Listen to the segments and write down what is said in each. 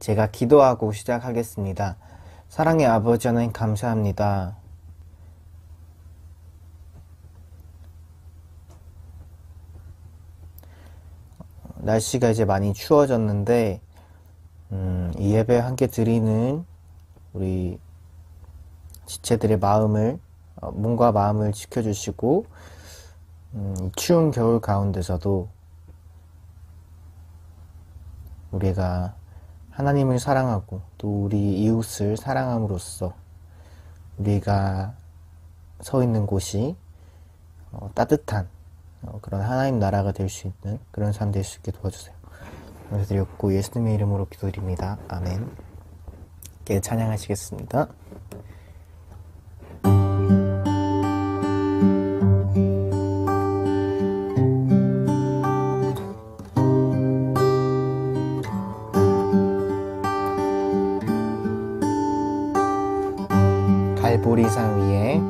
제가 기도하고 시작하겠습니다. 사랑의 아버지 하나님 감사합니다. 날씨가 이제 많이 추워졌는데 이 예배 함께 드리는 우리 지체들의 마음을 몸과 마음을 지켜주시고 이 추운 겨울 가운데서도 우리가 하나님을 사랑하고 또 우리 이웃을 사랑함으로써 우리가 서 있는 곳이 따뜻한 그런 하나님 나라가 될 수 있는 그런 삶 될 수 있게 도와주세요. 감사드렸고 예수님의 이름으로 기도드립니다. 아멘. 함께 찬양하시겠습니다. 갈보리산 위에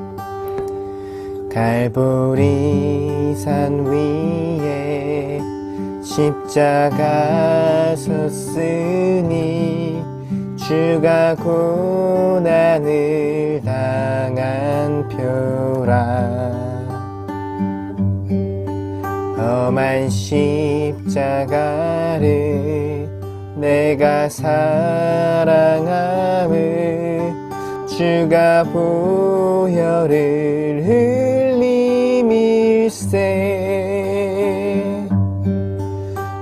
갈보리산 위에 십자가 섰으니 주가 고난을 당한 표라. 험한 십자가를 내가 사랑함을 주가 보혈을 흘림일세.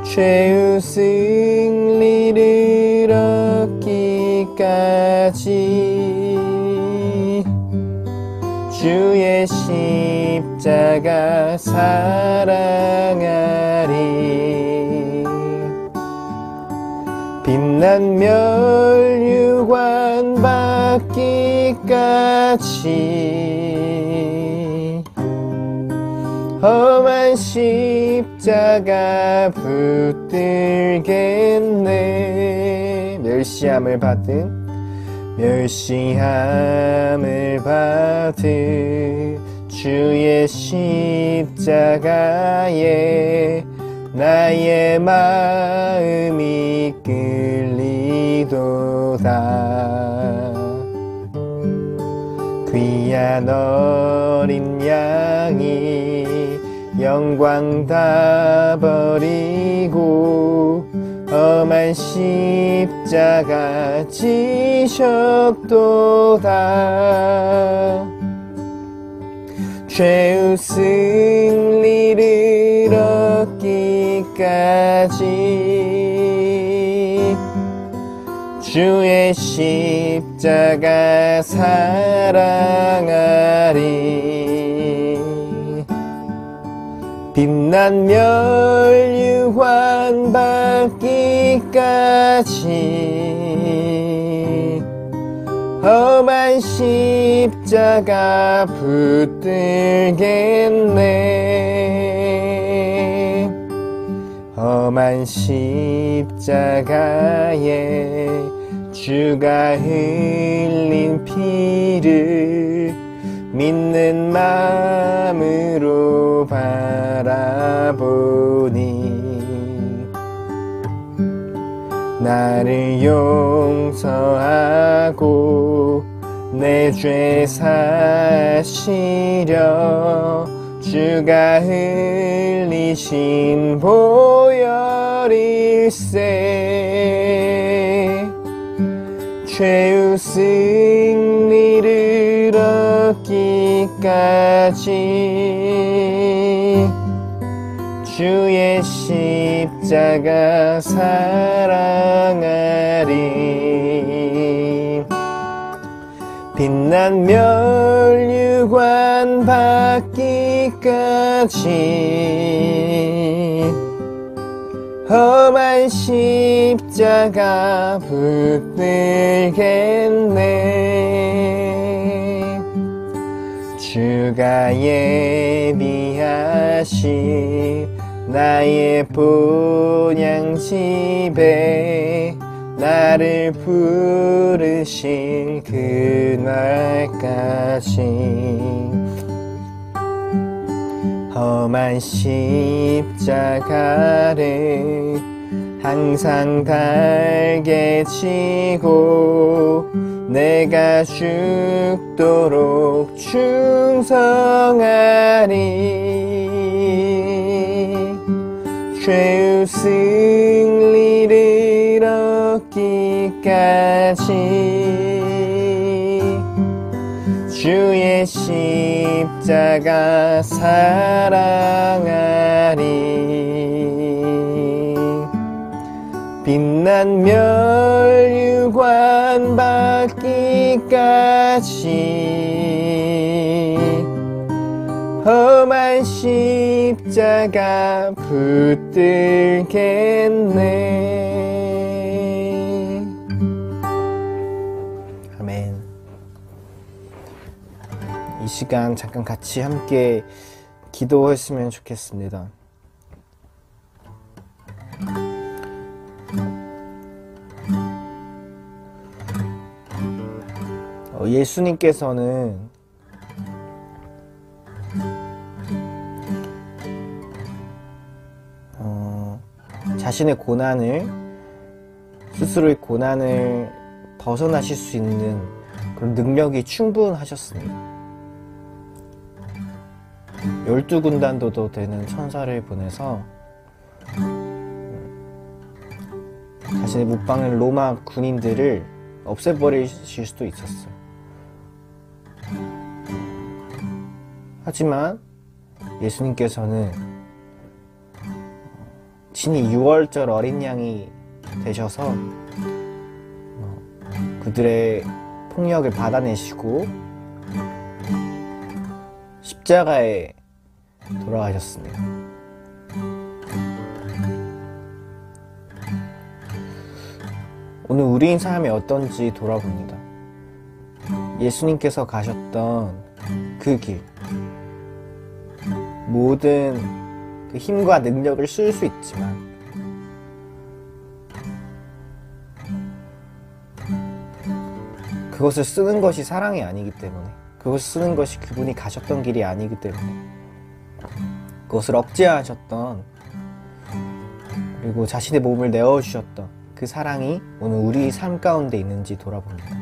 최후 승리를 얻기까지 주의 십자가 사랑하리. 빛난 멸류관 받기까지 험한 십자가 붙들겠네. 멸시함을 받은 주의 십자가에 나의 마음이 끌리도다. 귀한 어린 양이 영광 다 버리고 험한 십자가 지셨도다. 최후 승리를 얻기까지 주의 십자가 사랑하리. 빛난 멸류관 받기까지 험한 십자가 붙들겠네. 험한 십자가에 주가 흘린 피를 믿는 마음으로 바라보니 나를 용서하고 내 죄 사시려 주가 흘리신 보혈일세. 최후 승리를 얻기까지 주의 십자가 사랑하리. 빛난 멸류관 받기까지 험한 십자가 붙들겠네. 주가 예비하신 나의 본향집에 나를 부르실 그날까지 험한 십자가를 항상 달게 지고 내가 죽도록 충성하리. 죄의 승리를 얻기까지 주의 십자가 사랑하리. 빛난 멸류관 받기까지 험한 십자가 붙들겠네. 아멘. 이 시간 잠깐 같이 함께 기도했으면 좋겠습니다. 예수님께서는 자신의 고난을, 스스로의 고난을 벗어나실 수 있는 그런 능력이 충분하셨습니다. 12군단도도 되는 천사를 보내서 자신의 못 박는 로마 군인들을 없애버리실 수도 있었어요. 하지만 예수님께서는 친히 6월절 어린 양이 되셔서 그들의 폭력을 받아내시고 십자가에 돌아가셨습니다. 오늘 우리의 삶이 어떤지 돌아봅니다. 예수님께서 가셨던 그 길, 모든 그 힘과 능력을 쓸 수 있지만 그것을 쓰는 것이 사랑이 아니기 때문에, 그것을 쓰는 것이 그분이 가셨던 길이 아니기 때문에, 그것을 억제하셨던, 그리고 자신의 몸을 내어주셨던 그 사랑이 오늘 우리 삶 가운데 있는지 돌아봅니다.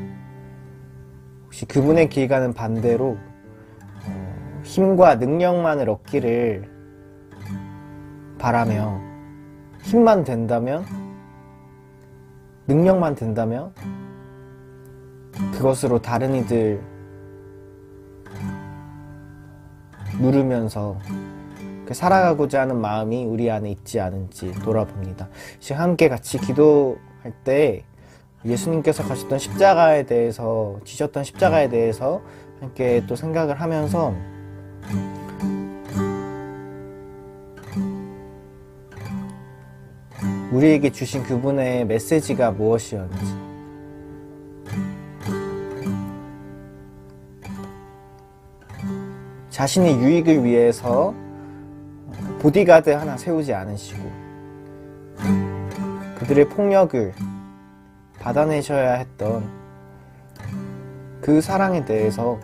혹시 그분의 길과는 반대로 힘과 능력만을 얻기를 바라며 힘만 된다면, 능력만 된다면 그것으로 다른 이들 누르면서 살아가고자 하는 마음이 우리 안에 있지 않은지 돌아봅니다. 지금 함께 같이 기도할 때 예수님께서 가셨던 십자가에 대해서, 지셨던 십자가에 대해서 함께 또 생각을 하면서 우리에게 주신 그분의 메시지가 무엇이었는지, 자신의 유익을 위해서 보디가드 하나 세우지 않으시고 그들의 폭력을 받아내셔야 했던 그 사랑에 대해서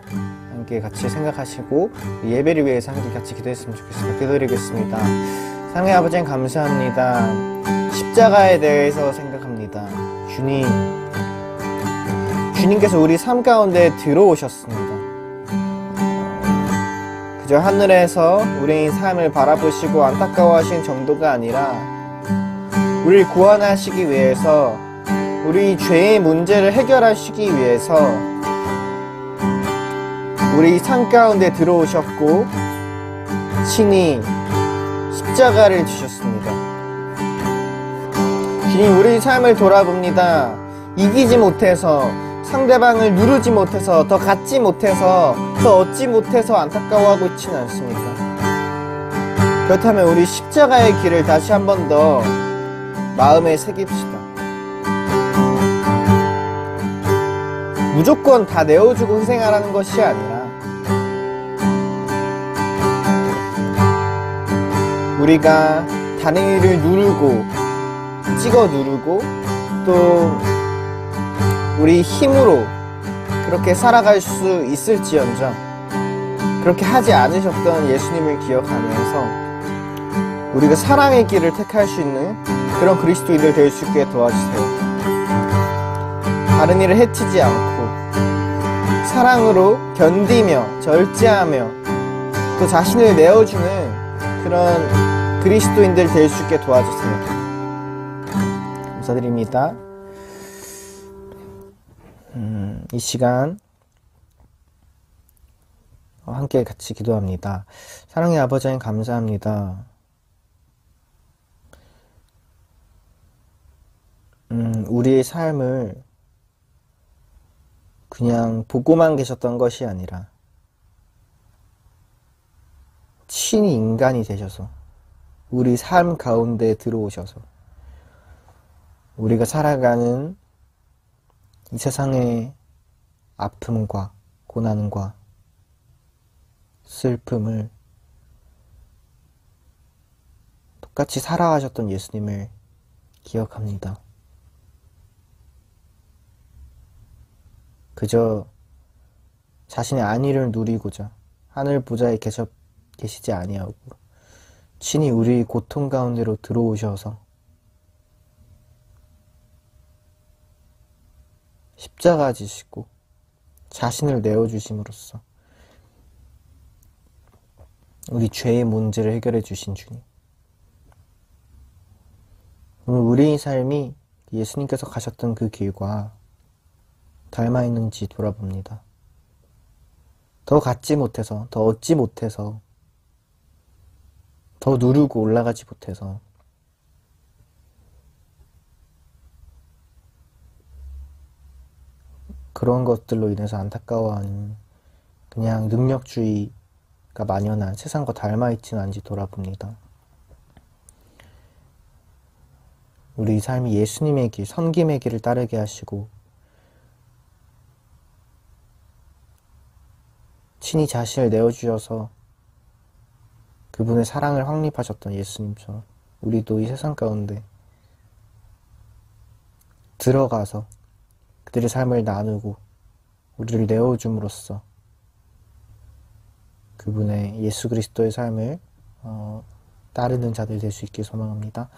함께 같이 생각하시고 예배를 위해서 함께 같이 기도했으면 좋겠습니다. 기도드리겠습니다. 사랑의 아버지, 감사합니다. 십자가에 대해서 생각합니다. 주님께서 우리 삶 가운데 들어오셨습니다. 그저 하늘에서 우리의 삶을 바라보시고 안타까워하신 정도가 아니라 우리를 구원하시기 위해서, 우리 죄의 문제를 해결하시기 위해서 우리 삶 가운데 들어오셨고 친히 십자가를 지셨습니다. 주님, 우리 삶을 돌아봅니다. 이기지 못해서, 상대방을 누르지 못해서, 더 갖지 못해서, 더 얻지 못해서 안타까워하고 있지는 않습니다. 그렇다면 우리 십자가의 길을 다시 한 번 더 마음에 새깁시다. 무조건 다 내어주고 희생하라는 것이 아니라 우리가 다른 일을 누르고 찍어 누르고 또 우리 힘으로 그렇게 살아갈 수 있을지언정 그렇게 하지 않으셨던 예수님을 기억하면서 우리가 사랑의 길을 택할 수 있는 그런 그리스도인들 될 수 있게 도와주세요. 다른 이를 해치지 않고 사랑으로 견디며 절제하며 또 자신을 내어주는 그런 그리스도인들 될 수 있게 도와주세요. 감사드립니다. 이 시간 함께 같이 기도합니다. 사랑의 아버지 하나님 감사합니다. 우리의 삶을 그냥 보고만 계셨던 것이 아니라 친히 인간이 되셔서 우리 삶 가운데 들어오셔서 우리가 살아가는 이 세상의 아픔과 고난과 슬픔을 똑같이 살아가셨던 예수님을 기억합니다. 그저 자신의 안위를 누리고자 하늘 보좌에 계시지 아니하고 친히 우리 고통 가운데로 들어오셔서 십자가 지시고 자신을 내어주심으로써 우리 죄의 문제를 해결해 주신 주님, 오늘 우리의 삶이 예수님께서 가셨던 그 길과 닮아 있는지 돌아봅니다. 더 갖지 못해서, 더 얻지 못해서, 더 누르고 올라가지 못해서 그런 것들로 인해서 안타까워하는 그냥 능력주의가 만연한 세상과 닮아 있지는 않은지 돌아봅니다. 우리 삶이 예수님의 길, 섬김의 길을 따르게 하시고 친히 자신을 내어주셔서 그분의 사랑을 확립하셨던 예수님처럼 우리도 이 세상 가운데 들어가서 그들의 삶을 나누고 우리를 내어줌으로써 그분의 예수 그리스도의 삶을 따르는 자들 될 수 있길 소망합니다.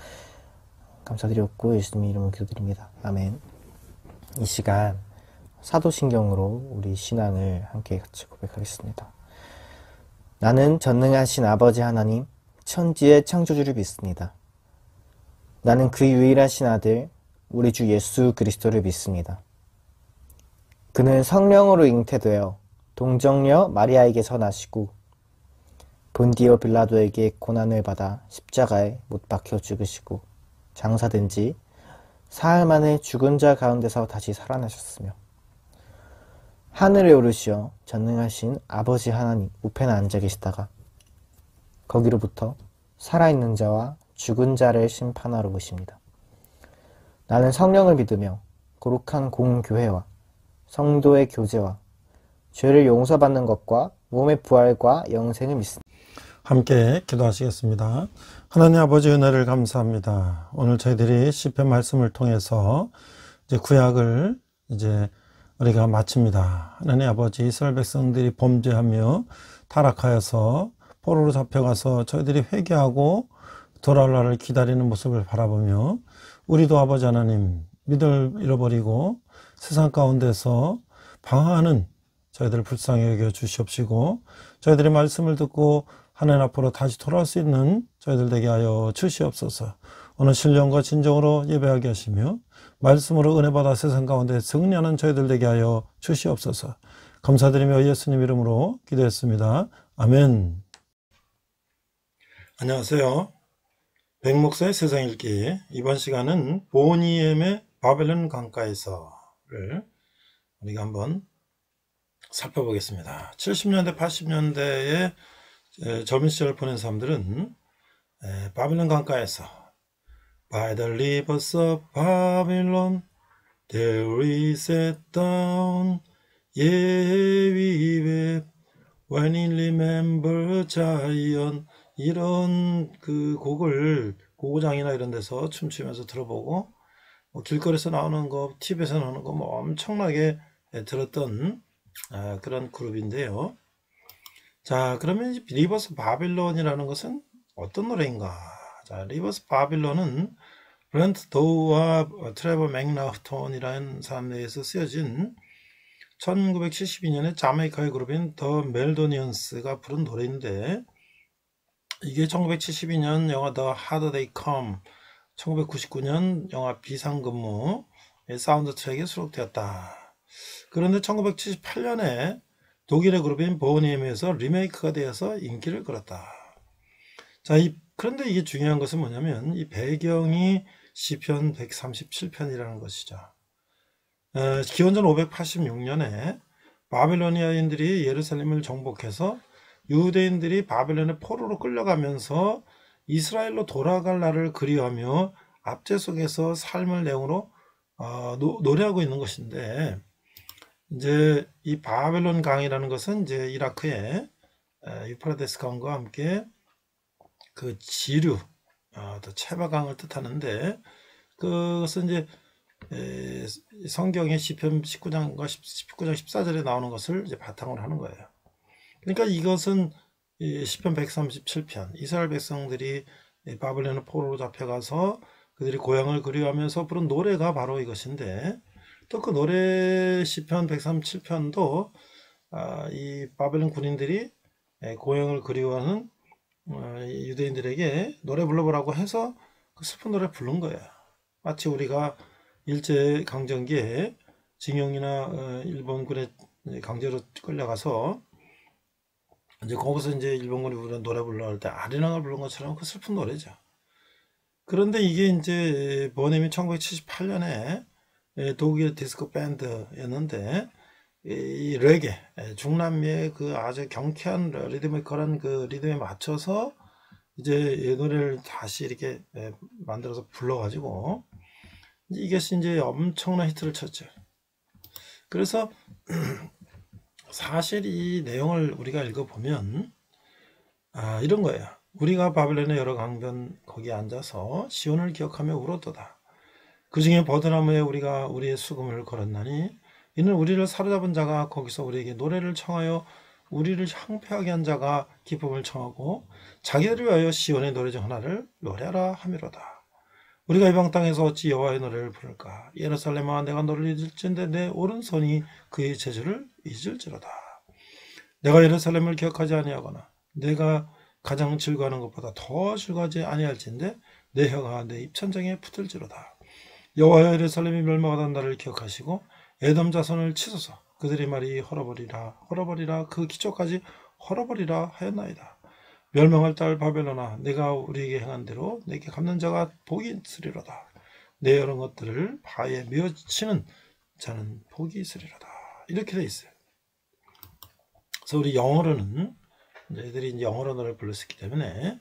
감사드렸고 예수님의 이름으로 기도드립니다. 아멘. 이 시간 사도신경으로 우리 신앙을 함께 같이 고백하겠습니다. 나는 전능하신 아버지 하나님, 천지의 창조주를 믿습니다. 나는 그 유일하신 아들, 우리 주 예수 그리스도를 믿습니다. 그는 성령으로 잉태되어 동정녀 마리아에게서 나시고 본디오 빌라도에게 고난을 받아 십자가에 못 박혀 죽으시고 장사된 지 사흘 만에 죽은 자 가운데서 다시 살아나셨으며 하늘에 오르시어 전능하신 아버지 하나님 우편에 앉아 계시다가 거기로부터 살아있는 자와 죽은 자를 심판하러 오십니다. 나는 성령을 믿으며 거룩한 공교회와 성도의 교제와 죄를 용서받는 것과 몸의 부활과 영생을 믿습니다. 함께 기도하시겠습니다. 하나님 아버지 은혜를 감사합니다. 오늘 저희들이 시편 말씀을 통해서 이제 구약을 우리가 마칩니다. 하나님 아버지, 이스라엘 백성들이 범죄하며 타락하여서 포로로 잡혀가서 저희들이 회개하고 돌아올 날을 기다리는 모습을 바라보며 우리도 아버지 하나님 믿음을 잃어버리고 세상 가운데서 방황하는 저희들을 불쌍히 여겨 주시옵시고 저희들의 말씀을 듣고 하나님 앞으로 다시 돌아올 수 있는 저희들 되게 하여 주시옵소서. 오늘 신령과 진정으로 예배하게 하시며 말씀으로 은혜 받아 세상 가운데 승리하는 저희들 되게 하여 주시옵소서. 감사드리며 예수님 이름으로 기도했습니다. 아멘. 안녕하세요. 백목사의 세상 읽기. 이번 시간은 보니엠의 바벨론 강가에서를 우리가 한번 살펴보겠습니다. 70년대 80년대에 젊은 시절을 보낸 사람들은 바벨론 강가에서 By the rivers of Babylon there we sat down, yeah we wept when we remember Zion, 이런 그 곡을 고고장이나 이런 데서 춤추면서 들어보고 길거리에서 나오는 거, TV에서 나오는 거 엄청나게 들었던 그런 그룹인데요. 자, 그러면 리버스 바빌론이라는 것은 어떤 노래인가? 자, 리버스 바빌론은 브렌트 도우와 트레버 맥나흐톤이라는 사람에 의해서 쓰여진 1972년에 자메이카의 그룹인 더 멜도니언스가 부른 노래인데, 이게 1972년 영화 The Harder They Come, 1999년 영화 비상근무의 사운드 트랙에 수록되었다. 그런데 1978년에 독일의 그룹인 보니엠에서 리메이크가 되어서 인기를 끌었다. 자, 그런데 이게 중요한 것은 뭐냐면 이 배경이 시편 137편이라는 것이죠. 기원전 586년에 바빌로니아인들이 예루살렘을 정복해서 유대인들이 바벨론의 포로로 끌려가면서 이스라엘로 돌아갈 날을 그리워하며 압제 속에서 삶을 내용으로 노래하고 있는 것인데, 이제 이 바벨론 강이라는 것은 이제 이라크의 유프라데스 강과 함께 그 지류, 또 체바강을 뜻하는데, 그것은 이제 성경의 시편 19장과 19장 14절에 나오는 것을 이제 바탕으로 하는 거예요. 그러니까 이것은 시편 137편, 이스라엘 백성들이 바벨론의 포로로 잡혀가서 그들이 고향을 그리워하면서 부른 노래가 바로 이것인데, 또 그 노래 시편 137편도 이 바벨론 군인들이 고향을 그리워하는 유대인들에게 노래 불러보라고 해서 그 슬픈 노래 부른 거예요. 마치 우리가 일제강점기에 징용이나 일본군에 강제로 끌려가서 이제 거기서 이제 일본군이 부르는 노래 불러할 때 아리랑을 부른 것처럼 그 슬픈 노래죠. 그런데 이게 이제 보넴이 1978년에 독일 디스코 밴드였는데, 이 레게, 중남미의 그 아주 경쾌한 리드미컬한 그 리듬에 맞춰서 이제 이 노래를 다시 이렇게 만들어서 불러가지고 이것이 이제 엄청난 히트를 쳤죠. 그래서 사실 이 내용을 우리가 읽어보면 이런 거예요. 우리가 바벨론의 여러 강변 거기에 앉아서 시온을 기억하며 울었도다. 그 중에 버드나무에 우리가 우리의 수금을 걸었나니 이는 우리를 사로잡은 자가 거기서 우리에게 노래를 청하여 우리를 황폐하게 한 자가 기쁨을 청하고 자기들을 위하여 시온의 노래 중 하나를 노래하라 하미로다. 우리가 이방 땅에서 어찌 여호와의 노래를 부를까? 예루살렘아, 내가 너를 잊을진데 내 오른손이 그의 제주를 잊을지로다. 내가 예루살렘을 기억하지 아니하거나 내가 가장 즐거워하는 것보다 더 즐거워하지 아니할진데 내 혀가 내 입천장에 붙을지로다. 여호와여, 예루살렘이 멸망하던 날을 기억하시고 에돔 자손을 치소서. 그들의 말이 헐어버리라 헐어버리라 그 기초까지 헐어버리라 하였나이다. 멸망할 딸 바벨론아, 내가 우리에게 행한 대로 내게 갚는 자가 복이 있으리로다. 내 여러 것들을 바에 메어치는 자는 복이 있으리로다. 이렇게 돼 있어요. 그래서 우리 영어로는 애들이 이제 영어로 노래를 불렀기 때문에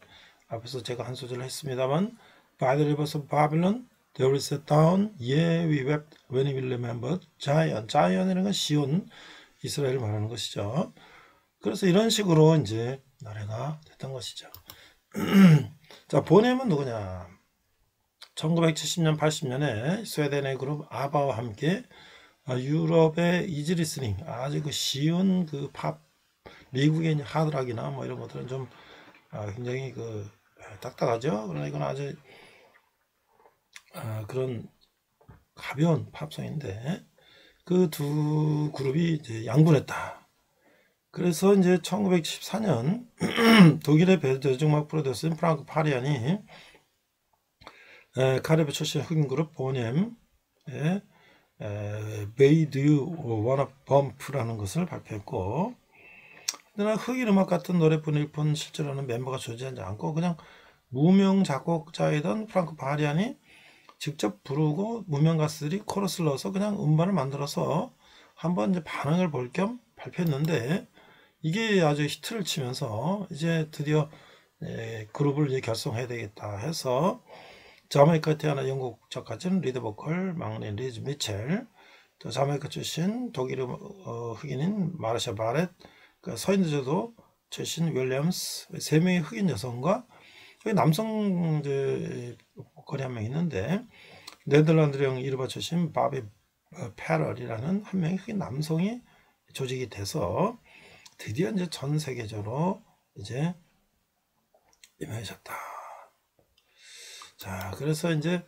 앞에서 제가 한 소절을 했습니다만, By the rivers of Babylon they will sit down, yeah we wept when we remembered Zion. 자이언이라는 건 시온, 이스라엘을 말하는 것이죠. 그래서 이런 식으로 이제 노래가 됐던 것이죠. 자, 보넴은 누구냐? 1970년 80년에 스웨덴의 그룹 아바와 함께 유럽의 이지 리스닝, 아주 그 쉬운 그 팝, 미국의 하드락이나 뭐 이런 것들은 좀 굉장히 그 딱딱하죠. 그러나 이건 아주 그런 가벼운 팝송인데, 그 두 그룹이 이제 양분했다. 그래서 이제 1914년 독일의 대중음악 프로듀서인 프랑크 파리안이 카리브 출신 흑인 그룹 보넴의 Baby Do You Wanna Bump라는 것을 발표했고, 그러나 흑인 음악 같은 노래뿐일 뿐 실제로는 멤버가 존재하지 않고 그냥 무명 작곡자이던 프랑크 파리안이 직접 부르고 무명 가수들이 코러스를 넣어서 그냥 음반을 만들어서 한번 이제 반응을 볼 겸 발표했는데, 이게 아주 히트를 치면서 이제 드디어 그룹을 이제 결성해야 되겠다 해서 자메이카 태어난 영국 작가진 리드 보컬 막내 리즈 미첼, 또 자메이카 출신 독일 흑인인 마르샤 바렛, 그 서인저도 출신 윌리엄스, 세 명의 흑인 여성과 남성 보컬이 한 명 있는데, 네덜란드령 이르바 출신 바비 페럴이라는 한 명의 흑인 남성이 조직이 돼서 드디어 이제 전 세계적으로 이제 유명해졌다. 자, 그래서 이제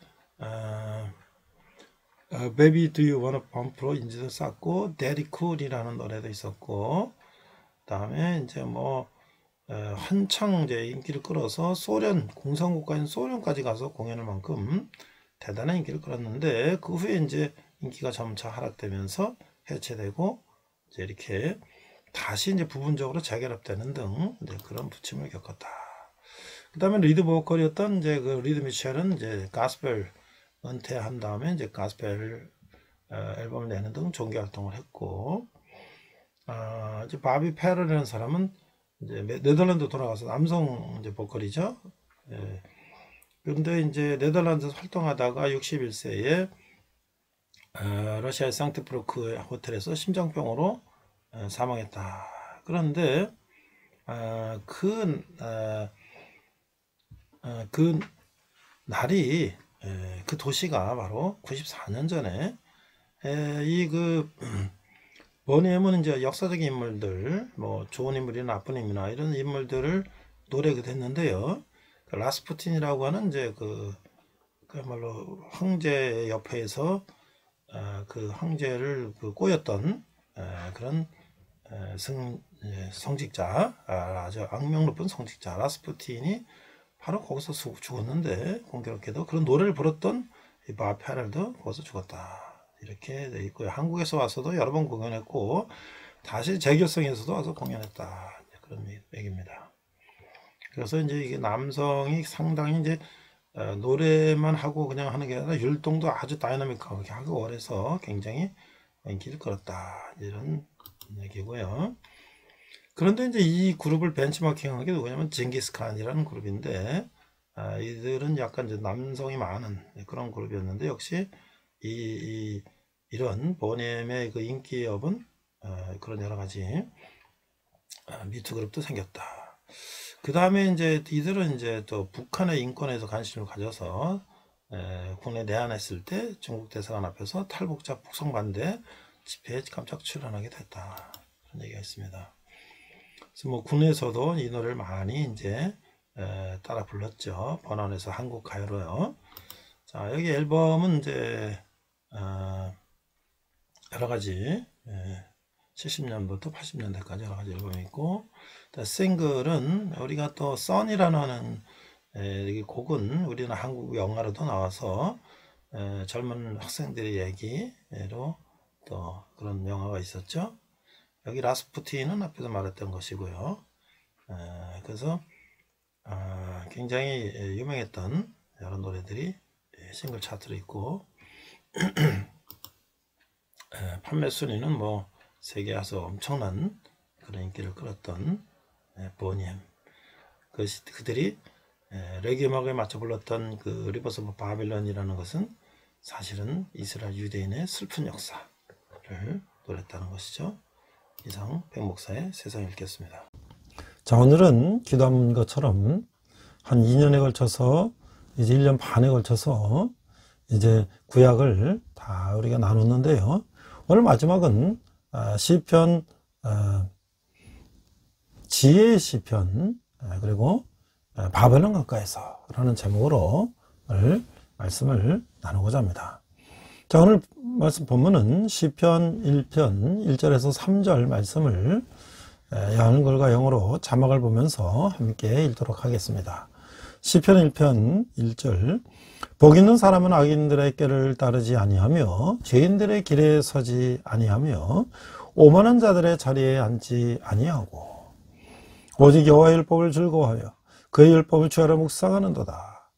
Baby Do You Wanna Bump로 인지도 쌓고 Daddy Cool이라는 노래도 있었고, 그다음에 이제 뭐 한창 이제 인기를 끌어서 소련 공산국가인 소련까지 가서 공연할 만큼 대단한 인기를 끌었는데, 그 후에 이제 인기가 점차 하락되면서 해체되고 이제 이렇게 다시 이제 부분적으로 재결합되는 등 이제 그런 부침을 겪었다. 그 다음에 리드 보컬이었던 이제 그 리드 미셸은 이제 가스펠 은퇴한 다음에 이제 가스펠 앨범을 내는 등 종교 활동을 했고, 이제 바비 페럴이라는 사람은 이제 네덜란드 돌아가서 남성 이제 보컬이죠. 예. 그런데 이제 네덜란드에서 활동하다가 61세에 러시아의 상트프루크 호텔에서 심장병으로 사망했다. 그런데 그 날이 그 도시가 바로 94년 전에 보니엠은 이제 역사적인 인물들, 뭐 좋은 인물이나 나쁜 인물이나 이런 인물들을 노래가 됐는데요. 그 라스푸틴이라고 하는 이제 그야말로 황제 옆에서 그 황제를 꼬였던 그런 성직자, 아주 악명 높은 성직자 라스푸틴이 바로 거기서 죽었는데, 공교롭게도 그런 노래를 불렀던 이 바비 페럴도 거기서 죽었다. 이렇게 돼 있고요. 한국에서 와서도 여러 번 공연했고, 다시 재결성에서도 와서 공연했다. 그런 얘기입니다. 그래서 이제 이게 남성이 상당히 이제 노래만 하고 그냥 하는 게 아니라 율동도 아주 다이나믹하게 하고 그래서 굉장히 인기를 끌었다. 이런 얘기고요. 그런데 이제 이 그룹을 벤치마킹한 게 누구냐면 징기스칸이라는 그룹인데, 이들은 약간 이제 남성이 많은 그런 그룹이었는데, 역시 이런 보넴의 그 인기업은 그런 여러 가지 미투 그룹도 생겼다. 그 다음에 이제 이들은 이제 또 북한의 인권에서 관심을 가져서 국내 내한했을 때 중국 대사관 앞에서 탈북자 북송 반대 집회에 깜짝 출연하게 됐다. 그런 얘기가 있습니다. 그래서 뭐 국내에서도 이 노래를 많이 이제 따라 불렀죠. 번안해서 한국 가요로요. 자, 여기 앨범은 이제 여러 가지 70년부터 80년대까지 여러 가지 앨범이 있고, 싱글은 우리가 또 써니라는 이 곡은 우리나라 한국 영화로도 나와서 젊은 학생들의 얘기로 또 그런 영화가 있었죠. 여기 라스푸틴은 앞에서 말했던 것이고요. 그래서 굉장히 유명했던 여러 노래들이 싱글 차트로 있고, 판매 순위는 뭐 세계에서 엄청난 그런 인기를 끌었던 보니엠, 그들이 레게 음악에 맞춰 불렀던 그 리버스 오브 바빌론이라는 것은 사실은 이스라엘 유대인의 슬픈 역사를 노랬다는 것이죠. 이상 백 목사의 세상 읽겠습니다. 자, 오늘은 기도한 것처럼 한 2년에 걸쳐서 이제 1년 반에 걸쳐서 이제 구약을 다 우리가 나눴는데요. 오늘 마지막은 시편, 지혜의 시편, 그리고 바벨론 강가에서 라는 제목으로 오늘 말씀을 나누고자 합니다. 자, 오늘 말씀 본문은 시편 1편 1절에서 3절 말씀을 한글과 영어로 자막을 보면서 함께 읽도록 하겠습니다. 시편 1편 1절, 복 있는 사람은 악인들의 꾀를 따르지 아니하며 죄인들의 길에 서지 아니하며 오만한 자들의 자리에 앉지 아니하고 오직 여호와의 율법을 즐거워하여 그의 율법을 주야로 묵상하는도다.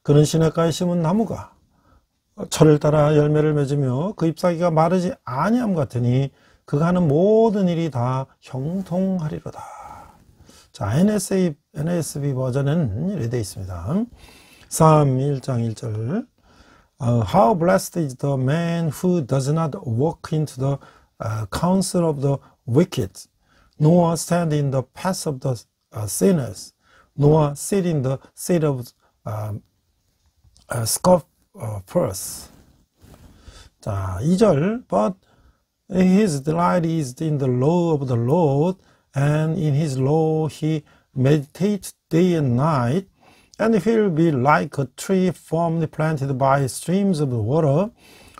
그는 시냇가에 심은 나무가 철을 따라 열매를 맺으며 그 잎사귀가 마르지 아니함 같으니 그가 하는 모든 일이 다 형통하리로다. 자, NSB 버전은 이렇게 되어 있습니다. Psalm 1장 1절, How blessed is the man who does not walk into the counsel of the wicked, nor stand in the path of the sinners, nor sit in the seat of scoffers. 자, 2절, But his delight is in the law of the Lord, and in his law he meditates day and night, And he'll be like a tree firmly planted by streams of water,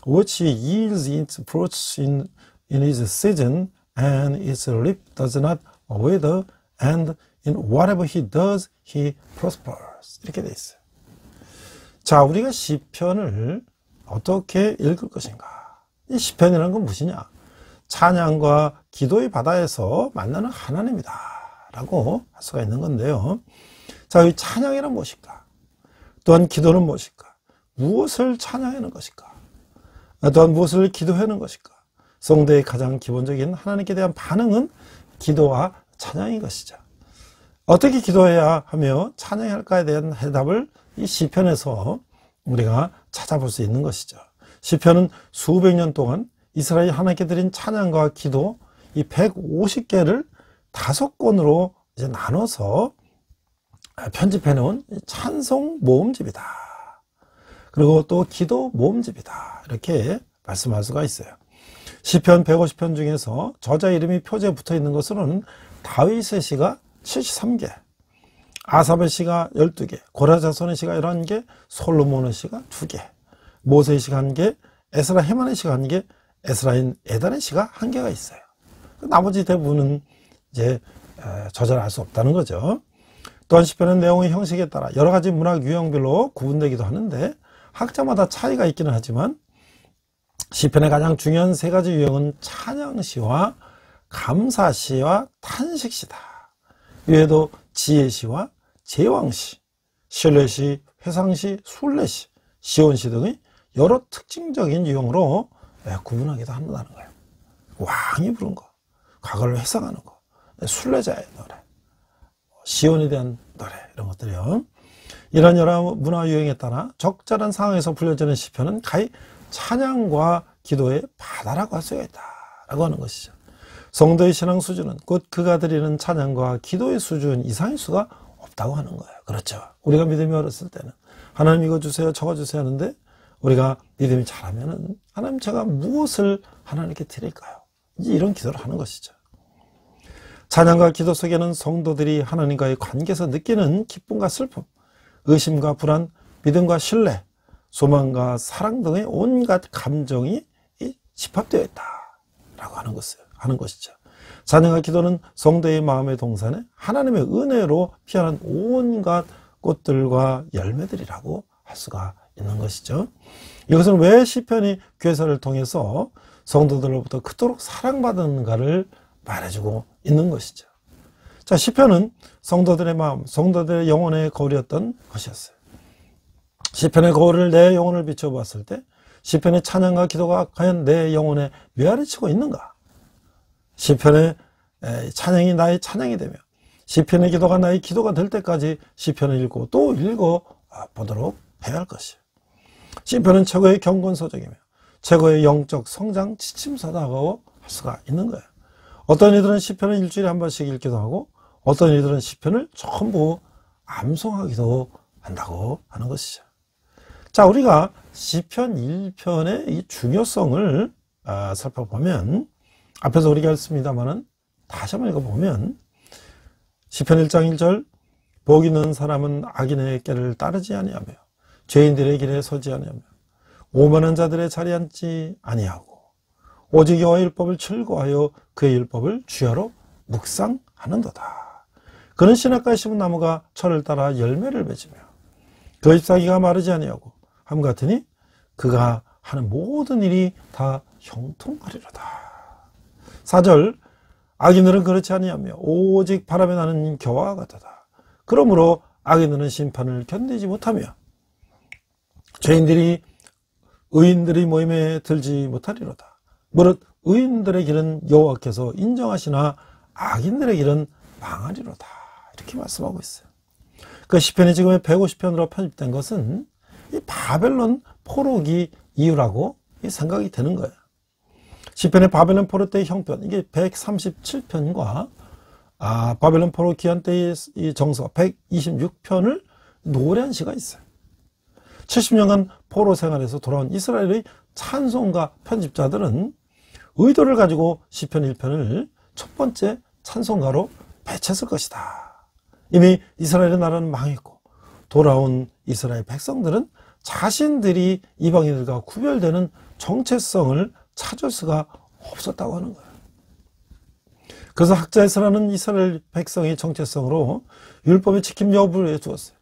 which yields its fruits in its season, and its leaf does not wither, and in whatever he does, he prospers. 이렇게 돼 있어요. 자, 우리가 시편을 어떻게 읽을 것인가? 이 시편이라는 건 무엇이냐? 찬양과 기도의 바다에서 만나는 하나님이다 라고 할 수가 있는 건데요. 자, 이 찬양이란 무엇일까? 또한 기도는 무엇일까? 무엇을 찬양하는 것일까? 또한 무엇을 기도하는 것일까? 성도의 가장 기본적인 하나님께 대한 반응은 기도와 찬양인 것이죠. 어떻게 기도해야 하며 찬양해야 할까에 대한 해답을 이 시편에서 우리가 찾아볼 수 있는 것이죠. 시편은 수백 년 동안 이스라엘 하나님께 드린 찬양과 기도 이 150개를 5권으로 이제 나눠서 편집해 놓은 찬송 모음집이다. 그리고 또 기도 모음집이다. 이렇게 말씀할 수가 있어요. 시편 150편 중에서 저자 이름이 표제에 붙어 있는 것으로는 다윗의 시가 73개, 아삽의 시가 12개, 고라자손의 시가 11개, 솔로몬의 시가 2개, 모세의 시가 1개, 에스라 헤만의 시가 1개, 에스라인 에단의 시가 1개가 있어요. 나머지 대부분은 이제 저자를 알 수 없다는 거죠. 또한 시편은 내용의 형식에 따라 여러 가지 문학 유형별로 구분되기도 하는데 학자마다 차이가 있기는 하지만 시편의 가장 중요한 3가지 유형은 찬양시와 감사시와 탄식시다. 이외에도 지혜시와 제왕시, 신뢰시, 회상시, 순례시, 시온시 등의 여러 특징적인 유형으로 구분하기도 한다는 거예요. 왕이 부른 거, 과거를 회상하는 거, 순례자의 노래, 시온에 대한 노래 이런 것들이요. 이런 여러 문화 유형에 따라 적절한 상황에서 불려지는 시편은 가히 찬양과 기도의 바다라고 할 수가 있다라고 하는 것이죠. 성도의 신앙 수준은 곧 그가 드리는 찬양과 기도의 수준 이상일 수가 없다고 하는 거예요. 그렇죠. 우리가 믿음이 어렸을 때는 하나님 이거 주세요 저거 주세요 하는데 우리가 믿음이 잘하면은 하나님 제가 무엇을 하나님께 드릴까요? 이제 이런 기도를 하는 것이죠. 찬양과 기도 속에는 성도들이 하나님과의 관계에서 느끼는 기쁨과 슬픔, 의심과 불안, 믿음과 신뢰, 소망과 사랑 등의 온갖 감정이 집합되어 있다라고 하는 것이죠. 찬양과 기도는 성도의 마음의 동산에 하나님의 은혜로 피어난 온갖 꽃들과 열매들이라고 할 수가 있는 것이죠. 이것은 왜 시편이 교회사를 통해서 성도들로부터 그토록 사랑받는가를 말해주고 있는 것이죠. 자, 시편은 성도들의 마음, 성도들의 영혼의 거울이었던 것이었어요. 시편의 거울을 내 영혼을 비춰보았을 때 시편의 찬양과 기도가 과연 내 영혼에 메아리치고 있는가? 시편의 찬양이 나의 찬양이 되며 시편의 기도가 나의 기도가 될 때까지 시편을 읽고 또 읽어 보도록 해야 할 것이에요. 시편은 최고의 경건서적이며 최고의 영적 성장 지침서다고 할 수가 있는 거예요. 어떤 이들은 시편을 일주일에 한 번씩 읽기도 하고 어떤 이들은 시편을 전부 암송하기도 한다고 하는 것이죠. 자, 우리가 시편 1편의 이 중요성을 살펴보면 앞에서 우리가 했습니다만은 다시 한번 읽어보면 시편 1장 1절 복 있는 사람은 악인의 길을 따르지 아니하며 죄인들의 길에 서지 아니하며 오만한 자들의 자리에 앉지 아니하고 오직 여호와의 율법을 즐거워하여 그의 율법을 주야로 묵상하는도다. 그는 신학가에 심은 나무가 철을 따라 열매를 맺으며 그 잎사귀가 마르지 아니하고 함 같으니 그가 하는 모든 일이 다 형통하리로다. 4절 악인들은 그렇지 아니하며 오직 바람에 나는 겨와 같도다. 그러므로 악인들은 심판을 견디지 못하며 죄인들이 의인들의 모임에 들지 못하리로다. 무릇 의인들의 길은 여호와께서 인정하시나 악인들의 길은 망하리로다. 이렇게 말씀하고 있어요. 그 시편이 지금 150편으로 편집된 것은 이 바벨론 포로기 이유라고 생각이 되는 거예요. 시편의 바벨론 포로 때의 형편, 이게 137편과 바벨론 포로 기한 때의 이 정서 126편을 노래한 시가 있어요. 70년간 포로 생활에서 돌아온 이스라엘의 찬송가 편집자들은 의도를 가지고 시편 1편을 첫 번째 찬송가로 배치했을 것이다. 이미 이스라엘의 나라는 망했고 돌아온 이스라엘 백성들은 자신들이 이방인들과 구별되는 정체성을 찾을 수가 없었다고 하는 거예요. 그래서 학자 에스라는 이스라엘 백성의 정체성으로 율법의 지킴 여부를 해주었어요.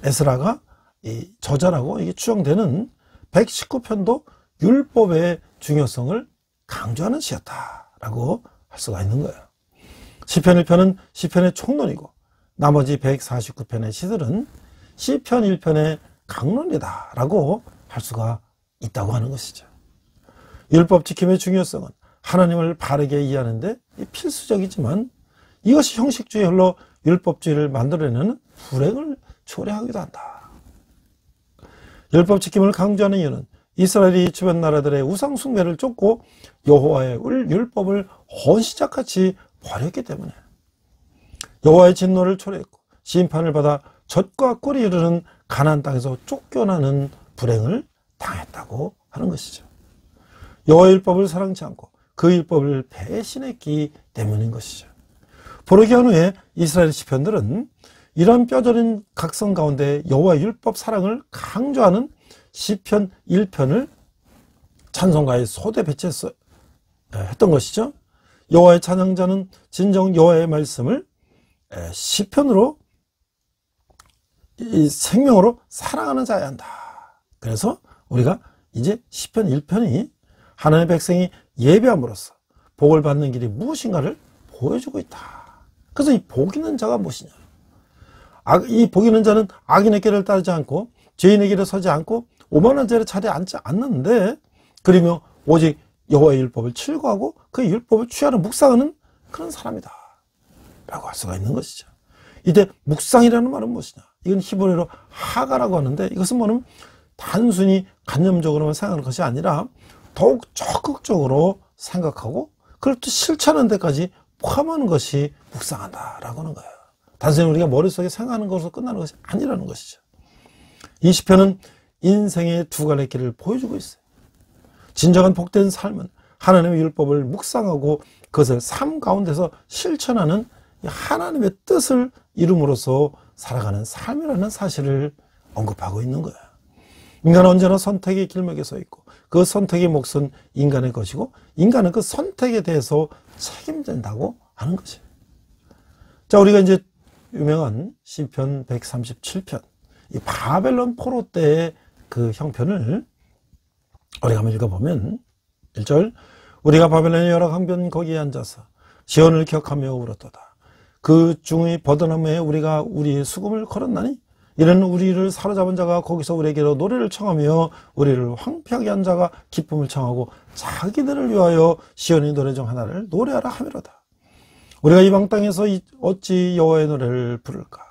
에스라가 이 저자라고 이게 추정되는 119편도 율법의 중요성을 강조하는 시였다라고 할 수가 있는 거예요. 시편 1편은 시편의 총론이고 나머지 149편의 시들은 시편 1편의 강론이다라고 할 수가 있다고 하는 것이죠. 율법 지킴의 중요성은 하나님을 바르게 이해하는데 필수적이지만 이것이 형식주의에 흘러 율법주의를 만들어내는 불행을 초래하기도 한다. 율법 지킴을 강조하는 이유는 이스라엘이 주변 나라들의 우상 숭배를 쫓고 여호와의 율법을 헌시작같이 버렸기 때문에 여호와의 진노를 초래했고 심판을 받아 젖과 꿀이 이르는 가나안 땅에서 쫓겨나는 불행을 당했다고 하는 것이죠. 여호와의 율법을 사랑치 않고 그 율법을 배신했기 때문인 것이죠. 포로기한 후에 이스라엘 시편들은 이런 뼈저린 각성 가운데 여호와의 율법 사랑을 강조하는 시편 1편을 찬송가의 소대 배치해서 했던 것이죠. 여호와의 찬양자는 진정 여호와의 말씀을 시편으로 이 생명으로 사랑하는 자여야 한다. 그래서 우리가 이제 시편 1편이 하나님의 백성이 예배함으로써 복을 받는 길이 무엇인가를 보여주고 있다. 그래서 이 복 있는 자가 무엇이냐? 이 복 있는 자는 악인의 길을 따르지 않고 죄인의 길에 서지 않고 오만한 자리에 자리에 앉지 않는데 그러며 오직 여호와의 율법을 즐거워하고 그 율법을 취하는 묵상하는 그런 사람이다 라고 할 수가 있는 것이죠. 이때 묵상이라는 말은 무엇이냐? 이건 히브리어로 하가라고 하는데 이것은 뭐냐면 단순히 관념적으로만 생각하는 것이 아니라 더욱 적극적으로 생각하고 그걸 또 실천하는 데까지 포함하는 것이 묵상한다라고 하는 거예요. 단순히 우리가 머릿속에 생각하는 것으로 끝나는 것이 아니라는 것이죠. 이 시편은 인생의 두 갈래 길을 보여주고 있어요. 진정한 복된 삶은 하나님의 율법을 묵상하고 그것을 삶 가운데서 실천하는 하나님의 뜻을 이룸으로써 살아가는 삶이라는 사실을 언급하고 있는 거예요. 인간은 언제나 선택의 길목에 서 있고 그 선택의 몫은 인간의 것이고 인간은 그 선택에 대해서 책임진다고 하는 것이에요. 자, 우리가 이제 유명한 시편 137편 이 바벨론 포로 때의 그 형편을 우리가 한번 읽어보면 1절 우리가 바벨론의 여러 강변 거기에 앉아서 시온을 기억하며 울었도다. 그 중의 버드나무에 우리가 우리의 수금을 걸었나니 이는 우리를 사로잡은 자가 거기서 우리에게로 노래를 청하며 우리를 황폐하게 한 자가 기쁨을 청하고 자기들을 위하여 시온의 노래 중 하나를 노래하라 하미로다. 우리가 이방 땅에서 어찌 여호와의 노래를 부를까?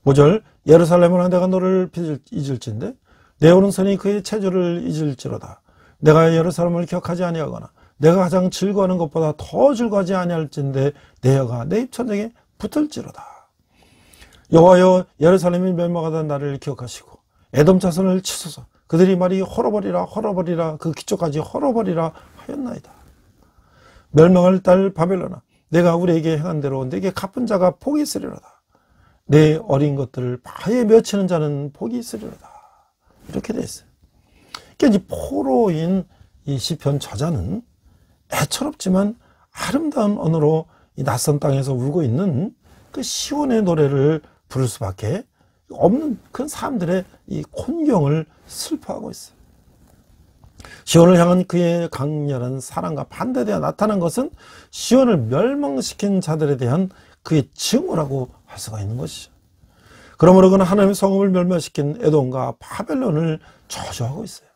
5절 예루살렘은 내가 너를 잊을진데 내 오른손이 그의 체조를 잊을지로다. 내가 예루살렘을 기억하지 아니하거나 내가 가장 즐거워하는 것보다 더 즐거워하지 아니할진데 내 혀가 내 입천장에 붙을지로다. 여호와여 예루살렘이 멸망하던 나를 기억하시고 에돔 자손을 치소서. 그들이 말이 헐어버리라 헐어버리라 그 기초까지 헐어버리라 하였나이다. 멸망할 딸 바벨론아 내가 우리에게 행한 대로 내게 갚은 자가 복이 있으리로다. 내 어린 것들을 바에 맺히는 자는 복이 있으리로다. 이렇게 되어 있어요. 그러니까 이 포로인 이 시편 저자는 애처롭지만 아름다운 언어로 이 낯선 땅에서 울고 있는 그 시온의 노래를 부를 수밖에 없는 그런 사람들의 이 곤경을 슬퍼하고 있어요. 시온을 향한 그의 강렬한 사랑과 반대되어 나타난 것은 시온을 멸망시킨 자들에 대한 그의 증오라고 할 수가 있는 것이죠. 그러므로 그는 하나님의 성읍을 멸망시킨 에돔과 바벨론을 저주하고 있어요.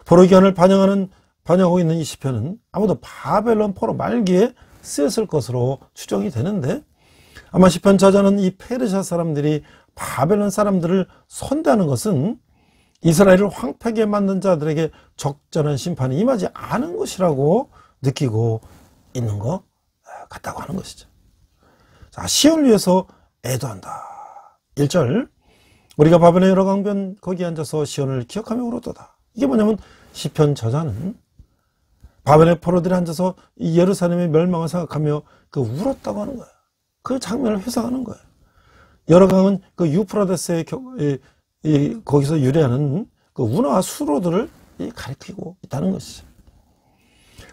포로기한을 반영하고 있는 이 시편은 아마도 바벨론 포로 말기에 쓰였을 것으로 추정이 되는데 아마 시편 저자는 이 페르시아 사람들이 바벨론 사람들을 선대하는 것은 이스라엘을 황폐하게 만든 자들에게 적절한 심판이 임하지 않은 것이라고 느끼고 있는 것 같다고 하는 것이죠. 자, 시온을 위해서 애도한다. 1절 우리가 바벨론의 여러 강변 거기에 앉아서 시온을 기억하며 울었도다. 이게 뭐냐면 시편 저자는 바벨론의 포로들이 앉아서 이 예루살렘의 멸망을 생각하며 그 울었다고 하는 거예요. 그 장면을 회상하는 거예요. 여러 강은 그 유프라데스의 거기서 유래하는 그 운하와 수로들을 가리키고 있다는 것이죠.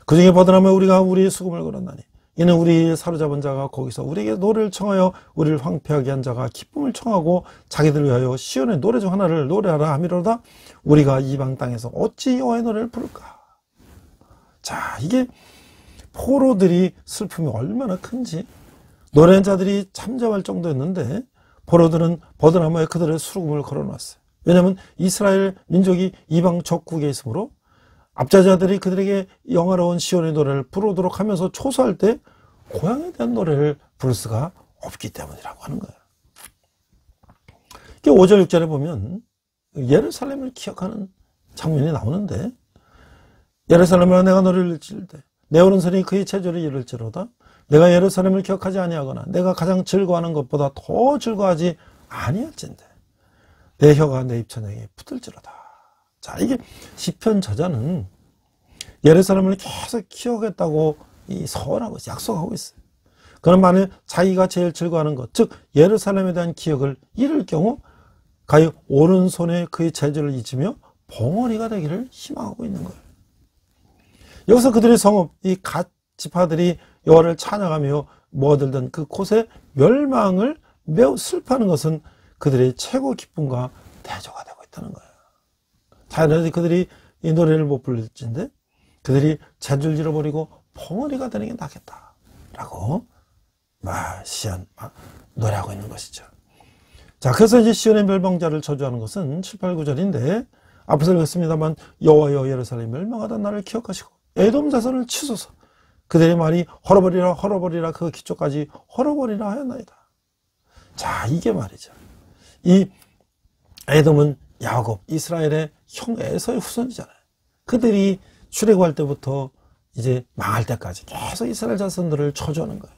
그 중에 버드나무에 우리가 우리의 수금을 걸었나니 이는 우리 사로잡은 자가 거기서 우리에게 노래를 청하여 우리를 황폐하게 한 자가 기쁨을 청하고 자기들 위하여 시온의 노래 중 하나를 노래하라 함이로다. 우리가 이방 땅에서 어찌 여호와의 노래를 부를까. 자, 이게 포로들이 슬픔이 얼마나 큰지 노래하는 자들이 잠잠할 정도였는데 포로들은 버드나무에 그들의 수금을 걸어놨어요. 왜냐하면 이스라엘 민족이 이방 적국에 있으므로 압자자들이 그들에게 영화로운 시온의 노래를 부르도록 하면서 초소할 때 고향에 대한 노래를 부를 수가 없기 때문이라고 하는 거예요. 5절 6절에 보면 예루살렘을 기억하는 장면이 나오는데 예루살렘아 내가 너를 지을 때 내 오른손이 그의 체조를 이룰지로다. 내가 예루살렘을 기억하지 아니하거나 내가 가장 즐거워하는 것보다 더 즐거워하지 아니할진대 내 혀가 내 입천장에 붙을지로다. 자, 이게 시편 저자는 예루살렘을 계속 기억했다고 서원하고 있어요. 약속하고 있어요. 그럼 만약 자기가 제일 즐거워하는 것, 즉 예루살렘에 대한 기억을 잃을 경우 가히 오른손에 그의 재주를 잊으며 벙어리가 되기를 희망하고 있는 거예요. 여기서 그들의 성읍, 이 갓 지파들이 여호와를 찬양하며 모아들던 그 곳의 멸망을 매우 슬퍼하는 것은 그들의 최고 기쁨과 대조가 되고 있다는 거예요. 자연히 그들이 이 노래를 못 부를진데 그들이 재주를 잃어버리고 벙어리가 되는 게 낫겠다라고 노래하고 있는 것이죠. 자, 그래서 이제 시온의 멸망자를 저주하는 것은 7, 8, 9절인데 앞에서 읽었습니다만 여호와여 예루살렘 멸망하던 날을 기억하시고 에돔 자손을 치소서. 그들의 말이 헐어버리라 헐어버리라 그 기초까지 헐어버리라 하였나이다. 자, 이게 말이죠. 이 에돔은 야곱, 이스라엘의 형 에서의 후손이잖아요. 그들이 출애굽할 때부터 이제 망할 때까지 계속 이스라엘 자손들을 저주하는 거예요.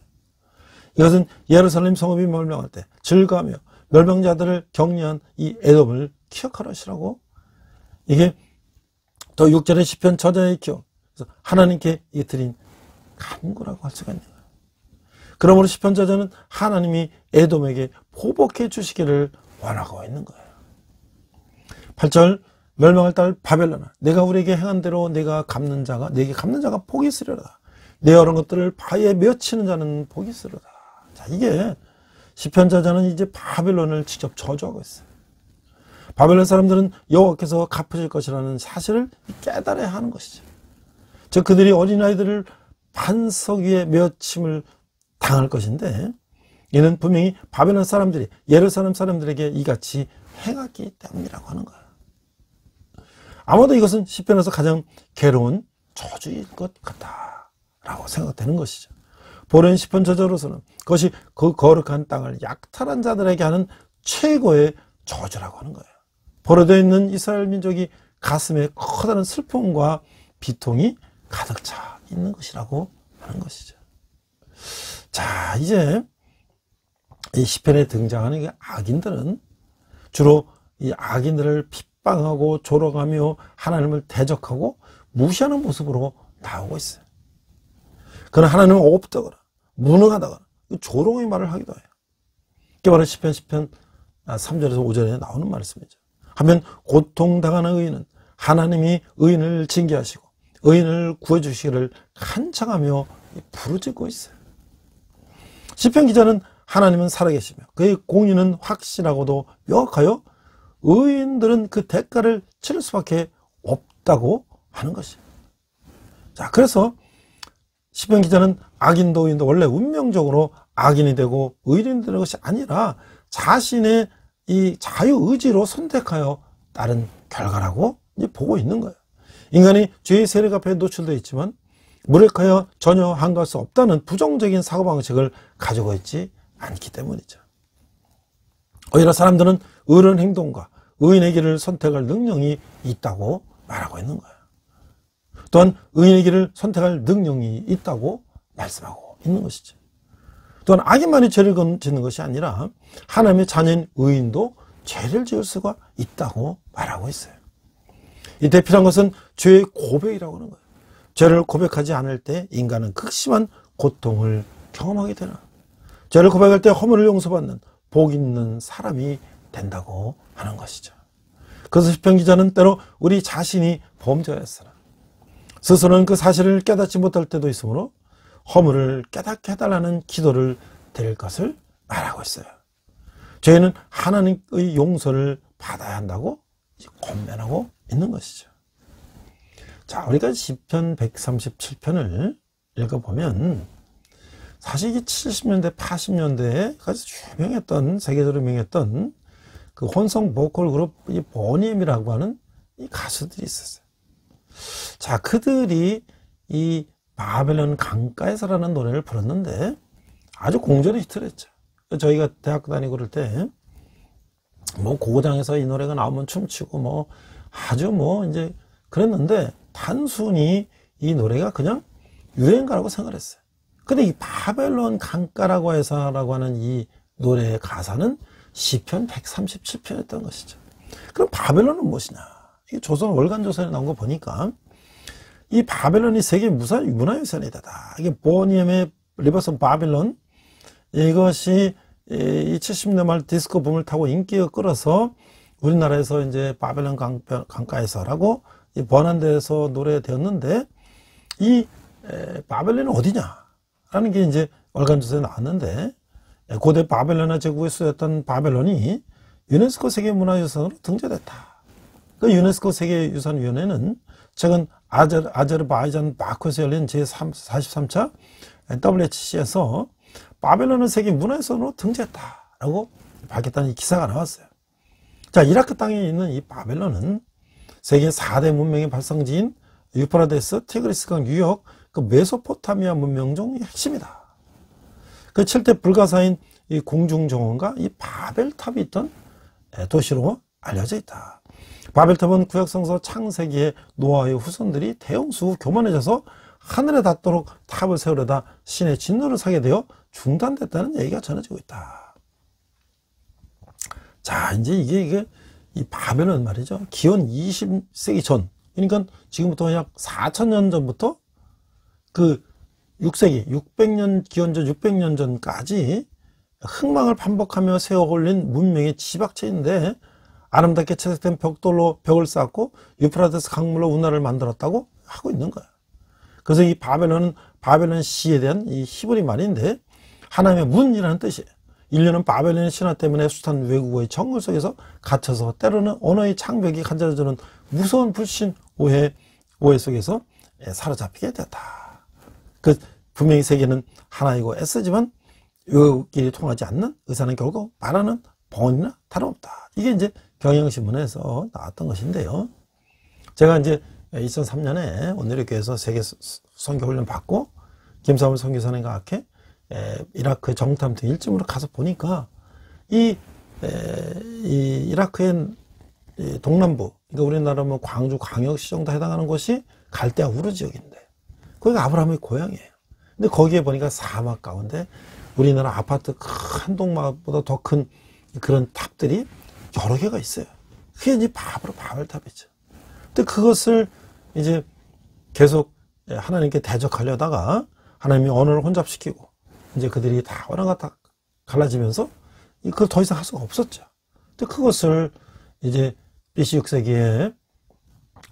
이것은 예루살렘 성읍이 멸망할 때 즐거워하며 멸망자들을 격려한 이 에돔을 기억하라시라고. 이게 또 6절의 시편 저자의 기억, 그래서 하나님께 이 드린 간구라고 할 수가 있는 거예요. 그러므로 시편 저자는 하나님이 에돔에게 보복해 주시기를 원하고 있는 거예요. 8절 멸망할 딸 바벨론아 내가 우리에게 행한 대로 내게 갚는 자가 복이 있으리로다. 내 여러 것들을 바위에 맺히는 자는 복이 있으리로다. 자, 이게 시편 저자는 이제 바벨론을 직접 저주하고 있어요. 바벨론 사람들은 여호와께서 갚으실 것이라는 사실을 깨달아야 하는 것이죠. 즉 그들이 어린아이들을 반석 위에 맺힘을 당할 것인데 이는 분명히 바벨론 사람들이 예루살렘 사람들에게 이같이 행하기 때문이라고 하는 거예요. 아마도 이것은 시편에서 가장 괴로운 저주일 것 같다라고 생각되는 것이죠. 보는 시편 저자로서는 그것이 그 거룩한 땅을 약탈한 자들에게 하는 최고의 저주라고 하는 거예요. 버려져 있는 이스라엘 민족이 가슴에 커다란 슬픔과 비통이 가득 차 있는 것이라고 하는 것이죠. 자, 이제 이 시편에 등장하는 악인들은 주로 이 악인들을 핍박하고 조롱하며 하나님을 대적하고 무시하는 모습으로 나오고 있어요. 그러나 하나님은 없다거나 무능하다거나 조롱의 말을 하기도 해요. 이게 바로 시편 3절에서 5절에 나오는 말씀이죠. 하면 고통당하는 의인은 하나님이 의인을 징계하시고 의인을 구해주시기를 간청하며 부르짖고 있어요. 시편 기자는 하나님은 살아계시며 그의 공의는 확실하고도 명확하여 의인들은 그 대가를 치를 수밖에 없다고 하는 것이에요. 자, 그래서 시편 기자는 악인도 의인도 원래 운명적으로 악인이 되고 의인이 되는 것이 아니라 자신의 이 자유의지로 선택하여 따른 결과라고 보고 있는 거예요. 인간이 죄의 세력 앞에 노출되어 있지만 무력하여 전혀 항거할 수 없다는 부정적인 사고방식을 가지고 있지 않기 때문이죠. 오히려 사람들은 의로운 행동과 의인의 길을 선택할 능력이 있다고 말하고 있는 거예요. 또한 의인의 길을 선택할 능력이 있다고 말씀하고 있는 것이죠. 또한 악인만이 죄를 짓는 것이 아니라 하나님의 자녀인 의인도 죄를 지을 수가 있다고 말하고 있어요. 이때 필요한 것은 죄의 고백이라고 하는 거예요. 죄를 고백하지 않을 때 인간은 극심한 고통을 경험하게 되나. 죄를 고백할 때 허물을 용서받는 복 있는 사람이 된다고 하는 것이죠. 그래서 시편 기자는 때로 우리 자신이 범죄였으나 스스로는 그 사실을 깨닫지 못할 때도 있으므로 허물을 깨닫게 해달라는 기도를 드릴 것을 말하고 있어요. 저희는 하나님의 용서를 받아야 한다고 권면하고 있는 것이죠. 자, 우리가 시편 137편을 읽어보면 사실 이게 70년대, 80년대에 아주 유명했던, 세계적으로 유명했던 그 혼성 보컬 그룹 이 보니엠이라고 하는 이 가수들이 있었어요. 자, 그들이 이 바벨론 강가에서라는 노래를 불렀는데 아주 공전의 히트를 했죠. 저희가 대학교 다니고 그럴 때 뭐 고고장에서 이 노래가 나오면 춤추고 뭐 아주 뭐 이제 그랬는데 단순히 이 노래가 그냥 유행가라고 생각을 했어요. 근데 이 바벨론 강가라고 해서라고 하는 이 노래의 가사는 시편 137편이었던 것이죠. 그럼 바벨론은 무엇이냐? 이게 조선 월간조선에 나온 거 보니까 이 바벨론이 세계 문화유산이 되다. 이게 보니엠의 리버스 오브 바벨론, 이것이 이 70년대 말 디스코 붐을 타고 인기가 끌어서 우리나라에서 이제 바벨론 강가에서라고 번안돼서 노래되었는데 이 바벨론은 어디냐라는 게 이제 월간조선에 나왔는데 고대 바벨론의 제국에 쓰였던 바벨론이 유네스코 세계문화유산으로 등재됐다. 그 유네스코 세계유산위원회는 최근 아제르바이잔 바쿠에서 열린 제43차 WHC에서 바벨론을 세계 문화유산으로 등재했다라고 밝혔다는 이 기사가 나왔어요. 자, 이라크 땅에 있는 이 바벨론은 세계 4대 문명의 발성지인 유프라데스, 티그리스강, 유역, 그 메소포타미아 문명 중 핵심이다. 그 7대 불가사인 이 공중정원과 이 바벨탑이 있던 도시로 알려져 있다. 바벨탑은 구약성서 창세기의 노아의 후손들이 대형수후 교만해져서 하늘에 닿도록 탑을 세우려다 신의 진노를 사게 되어 중단됐다는 얘기가 전해지고 있다. 자, 이제 이게 이 바벨론 말이죠. 기원 20세기 전, 그러니까 지금부터 약 4,000년 전부터 그 6세기, 600년, 기원 전 600년 전까지 흑망을 반복하며 세워 올린 문명의 지박체인데 아름답게 채색된 벽돌로 벽을 쌓고 유프라데스 강물로 운하를 만들었다고 하고 있는 거야. 그래서 이 바벨론은 바벨론 시에 대한 이 히브리 말인데 하나님의 문이라는 뜻이에요. 인류는 바벨론의 신화 때문에 숱한 외국어의 정글 속에서 갇혀서 때로는 언어의 창벽이 간절해지는 무서운 불신, 오해 속에서 사로잡히게 됐다. 그 분명히 세계는 하나이고 S지만 외국끼리 통하지 않는 의사는 결국 말하는 벙어리나 다름없다. 이게 이제 경향신문에서 나왔던 것인데요. 제가 이제 2003년에 오늘의 교회에서 세계 선교훈련 받고 김사물 선교사님과 함께 이라크 정탐 등 일정으로 가서 보니까 이 이라크의 동남부, 그러니까 우리나라 뭐 광주 광역시 정도 해당하는 곳이 갈대아 우르 지역인데 거기가 아브라함의 고향이에요. 근데 거기에 보니까 사막 가운데 우리나라 아파트 한 동마보다 더 큰 그런 탑들이 여러 개가 있어요. 그게 이제 바로 바벨탑이죠. 근데 그것을 이제 계속 하나님께 대적하려다가 하나님이 언어를 혼잡시키고 이제 그들이 다 언어가 다 갈라지면서 그걸 더 이상 할 수가 없었죠. 근데 그것을 이제 BC 6세기에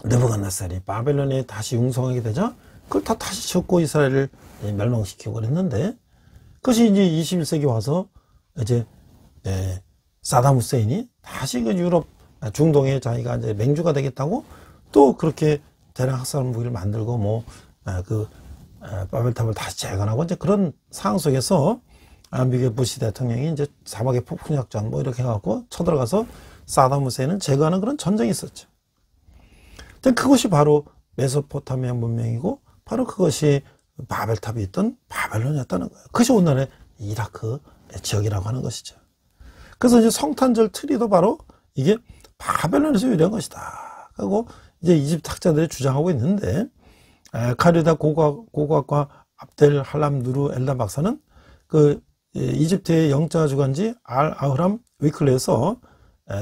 느부갓네살이 바벨론에 다시 융성하게 되자 그걸 다 다시 짓고 이스라엘을 멸망시키고 그랬는데 그것이 이제 21세기 와서 이제 사담 후세인이 다시 그 유럽 중동에 자기가 이제 맹주가 되겠다고 또 그렇게 대량 학살 무기를 만들고 뭐 바벨탑을 다시 재건하고 이제 그런 상황 속에서 미국의 부시 대통령이 이제 사막의 폭풍 작전 뭐 이렇게 해갖고 쳐들어가서 사담 후세인을 제거하는 그런 전쟁이 있었죠. 근데 그것이 바로 메소포타미아 문명이고 바로 그것이 바벨탑이 있던 바벨론이었다는 거예요. 그것이 오늘의 이라크 지역이라고 하는 것이죠. 그래서 이제 성탄절 트리도 바로 이게 바벨론에서 유래한 것이다. 그리고 이제 이집트 학자들이 주장하고 있는데 카리다 고고학과 압델 할람 누르 엘다 박사는 그 이집트의 영자 주간지 알 아흐람 위클리에서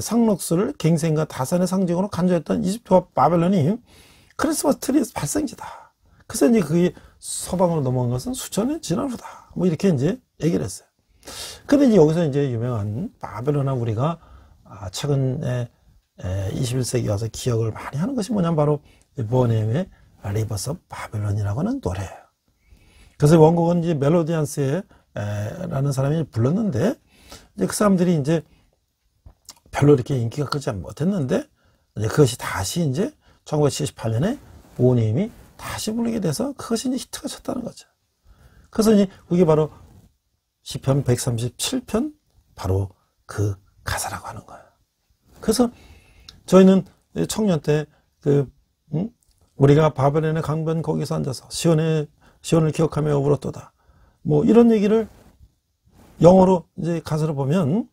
상록수를 갱생과 다산의 상징으로 간주했던 이집트와 바벨론이 크리스마스 트리의 발생지다. 그래서 이제 그게 서방으로 넘어간 것은 수천 년 지난 후다. 뭐 이렇게 이제 얘기를 했어요. 근데 이제 여기서 이제 유명한 바벨론아 우리가 최근에 21세기 와서 기억을 많이 하는 것이 뭐냐면 바로 보넴의 리버스 오브 바벨론이라고 하는 노래예요. 그래서 원곡은 이제 멜로디안스의 라는 사람이 불렀는데, 이제 그 사람들이 이제 별로 이렇게 인기가 크지 못했는데, 이제 그것이 다시 이제 1978년에 보넴이 다시 부르게 돼서 그것이 이제 히트가 쳤다는 거죠. 그래서 이제 그게 바로 시편 137편 바로 그 가사라고 하는 거예요. 그래서 저희는 청년 때 우리가 바벨론의 강변 거기서 앉아서 시온을 기억하며 울었도다. 뭐 이런 얘기를 영어로 이제 가사를 보면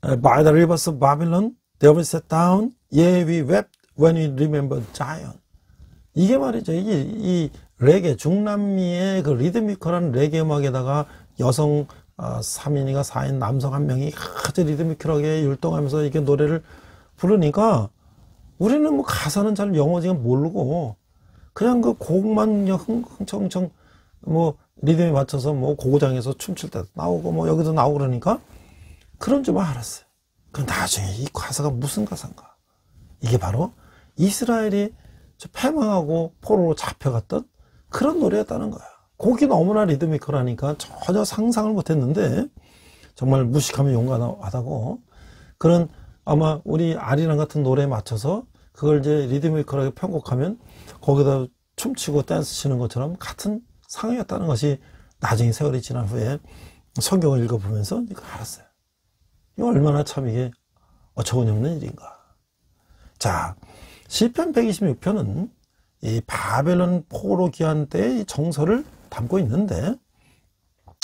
By the rivers of Babylon, there we sat down, yeah we wept when we remembered Zion. 이게 말이죠. 이 레게, 중남미의 그 리드미컬한 레게 음악에다가 여성 3인이가 4인 남성 1명이 아주 리드미컬하게 율동하면서 이렇게 노래를 부르니까 우리는 뭐 가사는 잘 영어 지금 모르고 그냥 그 곡만 흥청흥청 뭐 리듬에 맞춰서 뭐 고고장에서 춤출 때도 나오고 뭐 여기도 나오고 그러니까 그런 줄 알았어요. 그럼 나중에 이 가사가 무슨 가사인가? 이게 바로 이스라엘이 패망하고 포로로 잡혀갔던 그런 노래였다는 거야. 곡이 너무나 리드미컬하니까 전혀 상상을 못했는데 정말 무식하면 용감하다고 그런 아마 우리 아리랑 같은 노래에 맞춰서 그걸 이제 리드미컬하게 편곡하면 거기다 춤추고 댄스 치는 것처럼 같은 상황이었다는 것이 나중에 세월이 지난 후에 성경을 읽어보면서 알았어요. 이거 얼마나 참 이게 어처구니없는 일인가. 자, 시편 126편은 이 바벨론 포로 귀환 때의 정서를 담고 있는데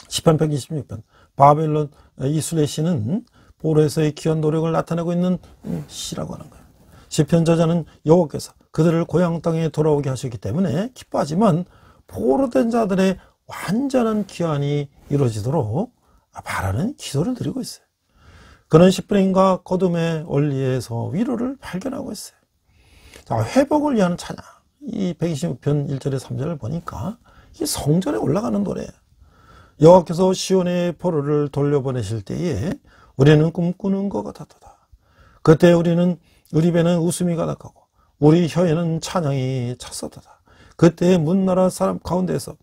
시편 126편 바벨론 이술의 시는 포로에서의 귀한 노력을 나타내고 있는 시라고 하는 거예요. 시편 저자는 여호와께서 그들을 고향 땅에 돌아오게 하셨기 때문에 기뻐하지만 포로된 자들의 완전한 귀환이 이루어지도록 바라는 기도를 드리고 있어요. 그는 시프림과 거둠의 원리에서 위로를 발견하고 있어요. 자, 회복을 위한 찬양. 이 126편 1절에 3절을 보니까 이 성전에 올라가는 노래예요. 여호와께서 시온의 포로를 돌려보내실 때에 우리는 꿈꾸는 것 같았도다. 그때 우리 배는 웃음이 가득하고 우리 혀에는 찬양이 찼었도다. 그때 문나라 사람 가운데에서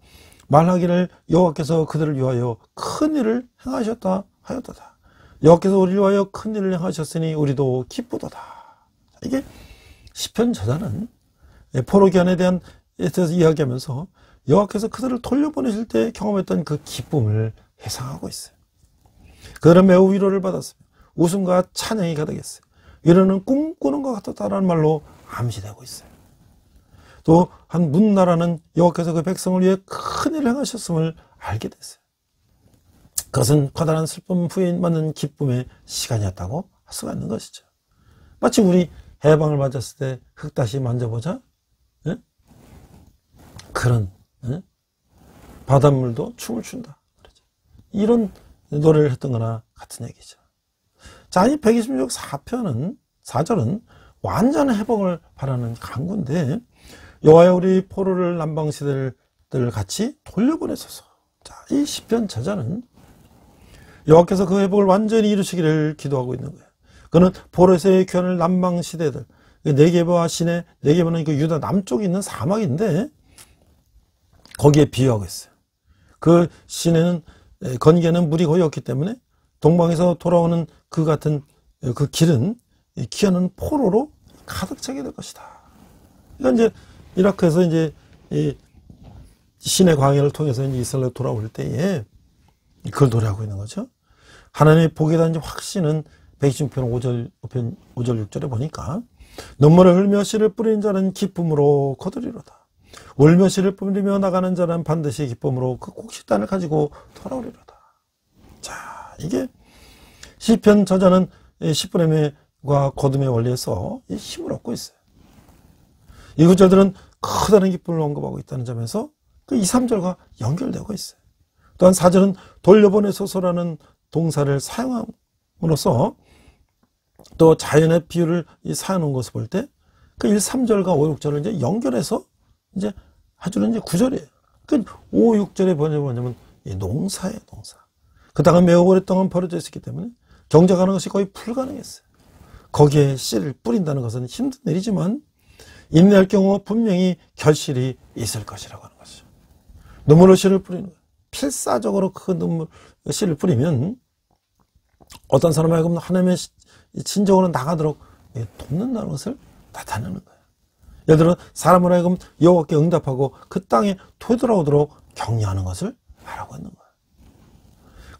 말하기를 여호와께서 그들을 위하여 큰 일을 행하셨다 하였도다. 여호와께서 우리를 위하여 큰 일을 행하셨으니 우리도 기쁘도다. 이게 시편 저자는 포로 귀환에 대한 에서 이야기하면서 여호와께서 그들을 돌려보내실 때 경험했던 그 기쁨을 회상하고 있어요. 그들은 매우 위로를 받았으며 웃음과 찬양이 가득했어요. 위로는 꿈꾸는 것 같았다라는 말로 암시되고 있어요. 또 한 문나라는 여호와께서 그 백성을 위해 큰 일을 행하셨음을 알게 됐어요. 그것은 커다란 슬픔 후에 맞는 기쁨의 시간이었다고 할 수가 있는 것이죠. 마치 우리 해방을 맞았을 때 흙 다시 만져보자. 예? 그런 바닷물도 춤을 춘다. 이런 노래를 했던 거나 같은 얘기죠. 자, 이 126 4절은 완전 회복을 바라는 강구인데 여호와여 우리 포로를 남방시대들 같이 돌려보내소서. 자, 이 시편 저자는 여호와께서 그 회복을 완전히 이루시기를 기도하고 있는 거예요. 그는 포로에서의 귀환을 남방시대들 네게버와 시내, 네게버는 그 유다 남쪽에 있는 사막인데 거기에 비유하고 있어요. 그 시내는 건기에는 물이 거의 없기 때문에 동방에서 돌아오는 그 같은 그 길은 귀환은 포로로 가득 차게 될 것이다. 그러니까 이제 이라크에서 이제 이 시내 광야를 통해서 이제 이스라엘로 돌아올 때에 그걸 노래하고 있는 거죠. 하나님의 복에 대한 확신은 126편 5절 6절에 보니까 눈물을 흘며 씨를 뿌리는 자는 기쁨으로 거두리로다. 울며 씨를 뿌리며 나가는 자는 반드시 기쁨으로 그 곡식단을 가지고 돌아오리로다. 자, 이게 시편 저자는 시프렘과 거둠의 원리에서 힘을 얻고 있어요. 이 구절들은 커다란 기쁨을 언급하고 있다는 점에서 그 2, 3절과 연결되고 있어요. 또한 4절은 돌려보내소서라는 동사를 사용함으로써 또 자연의 비유를 사용한 것을 볼 때 그 1, 3절과 5, 6절을 이제 연결해서 이제 해주는 이제 9절이에요. 그 5, 6절에 뭐냐면 농사예요, 농사. 그 땅은 매우 오랫동안 버려져 있었기 때문에 경작하는 것이 거의 불가능했어요. 거기에 씨를 뿌린다는 것은 힘든 일이지만 인내할 경우 분명히 결실이 있을 것이라고 하는 것이죠. 눈물로 씨를 뿌리는 거예요. 필사적으로 그 눈물, 씨를 뿌리면 어떤 사람에게 하나님의 친정으로 나가도록 돕는다는 것을 나타내는 거예요. 예를 들어 사람을 하여금 여호와께 응답하고 그 땅에 되돌아오도록 격려하는 것을 하라고 하는 거예요.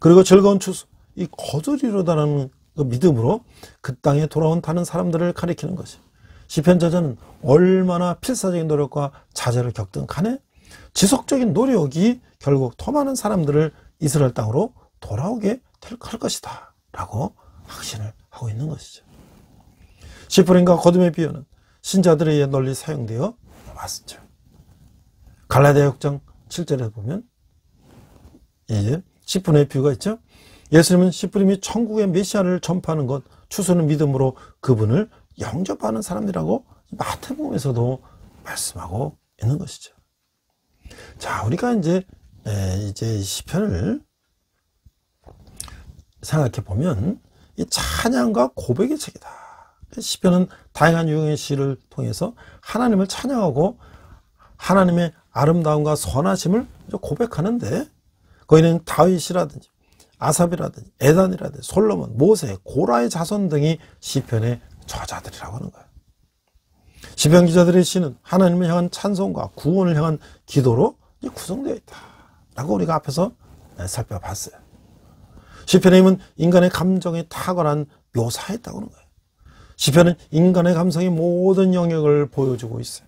그리고 즐거운 추수, 이 거두리로다라는 그 믿음으로 그 땅에 돌아온 다른 사람들을 가리키는 것이, 시편 저자는 얼마나 필사적인 노력과 자제를 겪든 간에 지속적인 노력이 결국 더 많은 사람들을 이스라엘 땅으로 돌아오게 할 것이다 라고 확신을 하고 있는 것이죠. 시프린과 거둠의 비유는 신자들에 의해 널리 사용되어 왔죠. 갈라디아 6장 7절에 보면 이제 시프린의 비유가 있죠. 예수님은 시프림이 천국의 메시아를 전파하는 것, 추수는 믿음으로 그분을 영접하는 사람들이라고 마태복음에서도 말씀하고 있는 것이죠. 자, 우리가 이제 시편을 생각해 보면 이 찬양과 고백의 책이다. 시편은 다양한 유형의 시를 통해서 하나님을 찬양하고 하나님의 아름다움과 선하심을 고백하는데, 거기는 다윗이라든지 아삽이라든지 에단이라든지 솔로몬, 모세, 고라의 자손 등이 시편의 저자들이라고 하는 거예요. 시편 기자들의 시는 하나님을 향한 찬송과 구원을 향한 기도로 구성되어 있다 라고 우리가 앞에서 살펴봤어요. 시편의 힘은 인간의 감정에 탁월한 묘사에 있다고 하는 거예요. 시편은 인간의 감성의 모든 영역을 보여주고 있어요.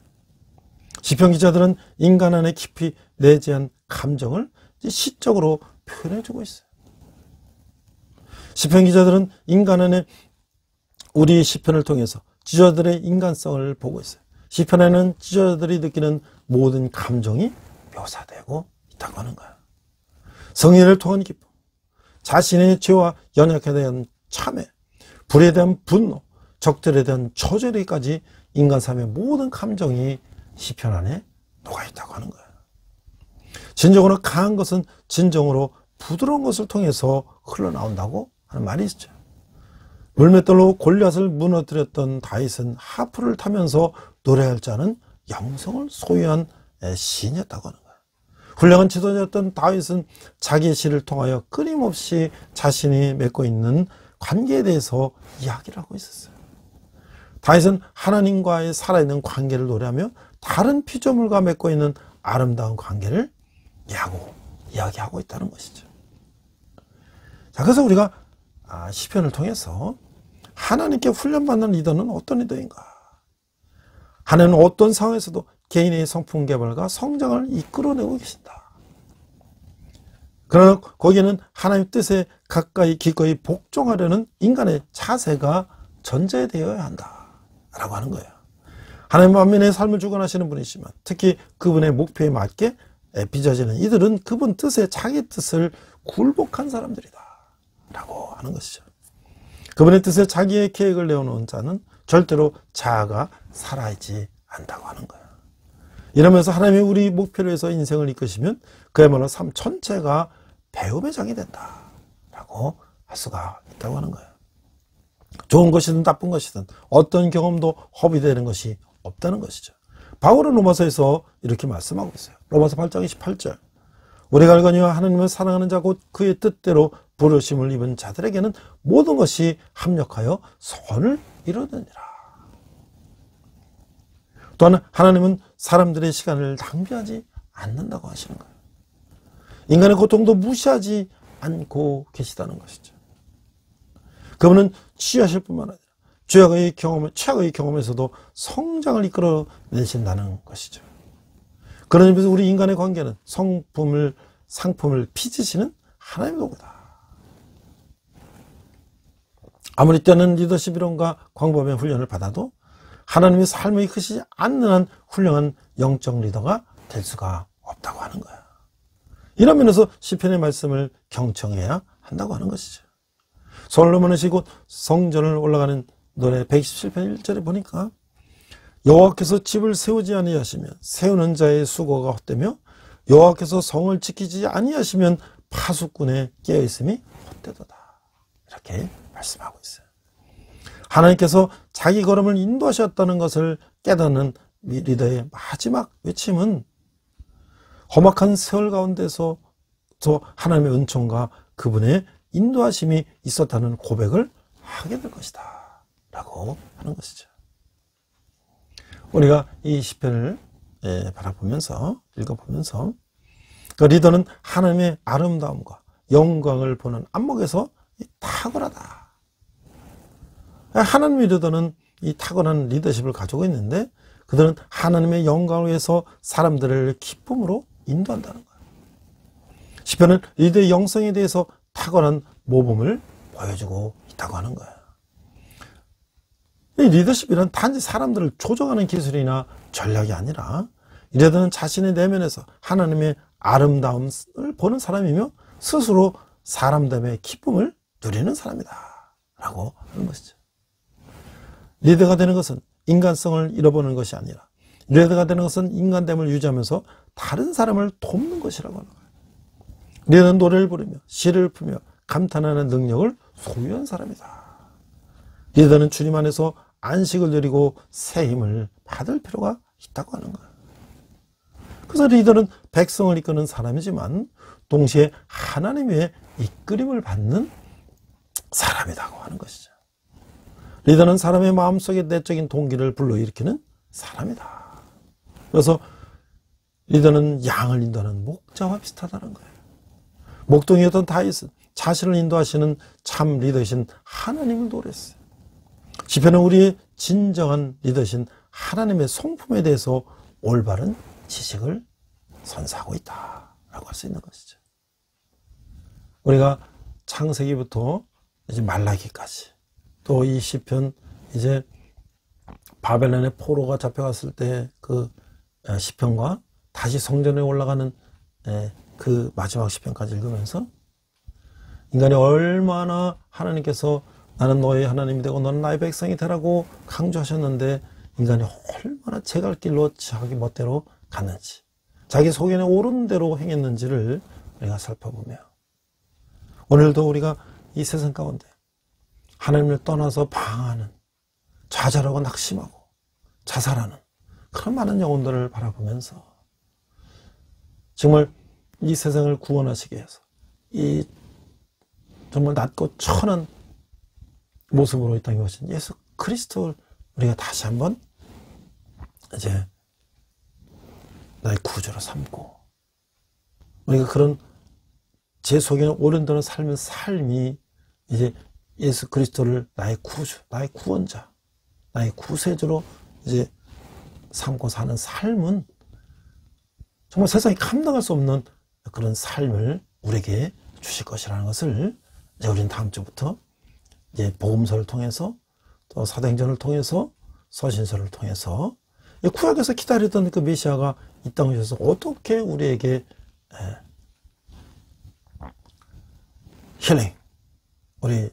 시편 기자들은 인간 안에 깊이 내재한 감정을 시적으로 표현해주고 있어요. 시편 기자들은 인간 안에 우리 시편을 통해서 지저들의 인간성을 보고 있어요. 시편에는 지저들이 느끼는 모든 감정이 묘사되고 있다고 하는 거예요. 성인을 통한 기쁨, 자신의 죄와 연약에 대한 참회, 불에 대한 분노, 적들에 대한 저절에까지 인간 삶의 모든 감정이 시편 안에 녹아있다고 하는 거예요. 진정으로 강한 것은 진정으로 부드러운 것을 통해서 흘러나온다고 하는 말이 있죠. 물맷돌로 골리앗을 무너뜨렸던 다윗은 하프를 타면서 노래할 자는 영성을 소유한 시인이었다고 하는 거예요. 훌륭한 지도자였던 다윗은 자기의 시를 통하여 끊임없이 자신이 맺고 있는 관계에 대해서 이야기를 하고 있었어요. 다윗은 하나님과의 살아있는 관계를 노래하며 다른 피조물과 맺고 있는 아름다운 관계를 이야기하고 있다는 것이죠. 자, 그래서 우리가 시편을 통해서 하나님께 훈련받는 리더는 어떤 리더인가? 하나님은 어떤 상황에서도 개인의 성품 개발과 성장을 이끌어내고 계신다. 그러나 거기에는 하나님 뜻에 가까이 기꺼이 복종하려는 인간의 자세가 전제되어야 한다라고 하는 거예요. 하나님 만민의 삶을 주관하시는 분이시지만 특히 그분의 목표에 맞게 빚어지는 이들은 그분 뜻에 자기 뜻을 굴복한 사람들이다 라고 하는 것이죠. 그분의 뜻에 자기의 계획을 내어놓은 자는 절대로 자아가 살아있지 않다고 하는 거예요. 이러면서 하나님이 우리 목표를 위해서 인생을 이끄시면 그야말로 삶 전체가 배움의 장이 된다 라고 할 수가 있다고 하는 거예요. 좋은 것이든 나쁜 것이든 어떤 경험도 허비되는 것이 없다는 것이죠. 바울은 로마서에서 이렇게 말씀하고 있어요. 로마서 8장 28절, 우리가 알거니와 하나님을 사랑하는 자 곧 그의 뜻대로 부르심을 입은 자들에게는 모든 것이 합력하여 선을 이루느니라. 또한 하나님은 사람들의 시간을 낭비하지 않는다고 하시는 거예요. 인간의 고통도 무시하지 않고 계시다는 것이죠. 그분은 치유하실 뿐만 아니라 최악의 경험에서도 성장을 이끌어내신다는 것이죠. 그런 의미에서 우리 인간의 관계는 상품을 빚으시는 하나님의 도구다. 아무리 뛰어난 리더십 이론과 광범위한 훈련을 받아도 하나님의 삶을 이끄시지 않는 한 훌륭한 영적 리더가 될 수가 없다고 하는 거야. 이런 면에서 시편의 말씀을 경청해야 한다고 하는 것이죠. 솔로몬의 시 곧 성전을 올라가는 노래 127편 1절에 보니까 여호와께서 집을 세우지 아니하시면 세우는 자의 수고가 헛되며 여호와께서 성을 지키지 아니하시면 파수꾼에 깨어있음이 헛되도다. 이렇게 말씀하고 있어요. 하나님께서 자기 걸음을 인도하셨다는 것을 깨닫는 리더의 마지막 외침은 험악한 세월 가운데서 저 하나님의 은총과 그분의 인도하심이 있었다는 고백을 하게 될 것이다 라고 하는 것이죠. 우리가 이 시편을 바라보면서 읽어보면서 그 리더는 하나님의 아름다움과 영광을 보는 안목에서 탁월하다. 하나님의 리더는 이 탁월한 리더십을 가지고 있는데 그들은 하나님의 영광을 위해서 사람들을 기쁨으로 인도한다는 거예요. 시편은 리더의 영성에 대해서 탁월한 모범을 보여주고 있다고 하는 거예요. 이 리더십이란 단지 사람들을 조정하는 기술이나 전략이 아니라 리더는 자신의 내면에서 하나님의 아름다움을 보는 사람이며 스스로 사람됨의 기쁨을 누리는 사람이다 라고 하는 것이죠. 리더가 되는 것은 인간성을 잃어버리는 것이 아니라 리더가 되는 것은 인간됨을 유지하면서 다른 사람을 돕는 것이라고 하는 거예요. 리더는 노래를 부르며 시를 풀며 감탄하는 능력을 소유한 사람이다. 리더는 주님 안에서 안식을 누리고 새 힘을 받을 필요가 있다고 하는 거예요. 그래서 리더는 백성을 이끄는 사람이지만 동시에 하나님의 이끌림을 받는 사람이라고 하는 것이죠. 리더는 사람의 마음속에 내적인 동기를 불러일으키는 사람이다. 그래서 리더는 양을 인도하는 목자와 비슷하다는 거예요. 목동이었던 다윗은 자신을 인도하시는 참 리더이신 하나님을 노래했어요. 시편은 우리의 진정한 리더신 하나님의 성품에 대해서 올바른 지식을 선사하고 있다라고 할 수 있는 것이죠. 우리가 창세기부터 이제 말라기까지 또 이 시편 이제 바벨론의 포로가 잡혀갔을 때 그 시편과 다시 성전에 올라가는 그 마지막 시편까지 읽으면서 인간이 얼마나 하나님께서 나는 너의 하나님이 되고 너는 나의 백성이 되라고 강조하셨는데 인간이 얼마나 제 갈 길로 자기 멋대로 갔는지 자기 소견에 옳은 대로 행했는지를 우리가 살펴보며 오늘도 우리가 이 세상 가운데 하나님을 떠나서 방황하는 좌절하고 낙심하고 자살하는 그런 많은 영혼들을 바라보면서 정말 이 세상을 구원하시기 위해서 이 정말 낮고 천한 모습으로 이 땅에 오신 예수 그리스도를 우리가 다시 한번 이제 나의 구주로 삼고 우리가 그런 제 속에는 옳은 대로 삶의 삶이 이제 예수 그리스도를 나의 구주, 나의 구원자, 나의 구세주로 이제 삼고 사는 삶은 정말 세상이 감당할 수 없는 그런 삶을 우리에게 주실 것이라는 것을 이제 우리는 다음 주부터 이제 복음서를 통해서 또 사도행전을 통해서 서신서를 통해서 구약에서 기다리던 그 메시아가 이 땅에 오셔서 어떻게 우리에게 힐링, 우리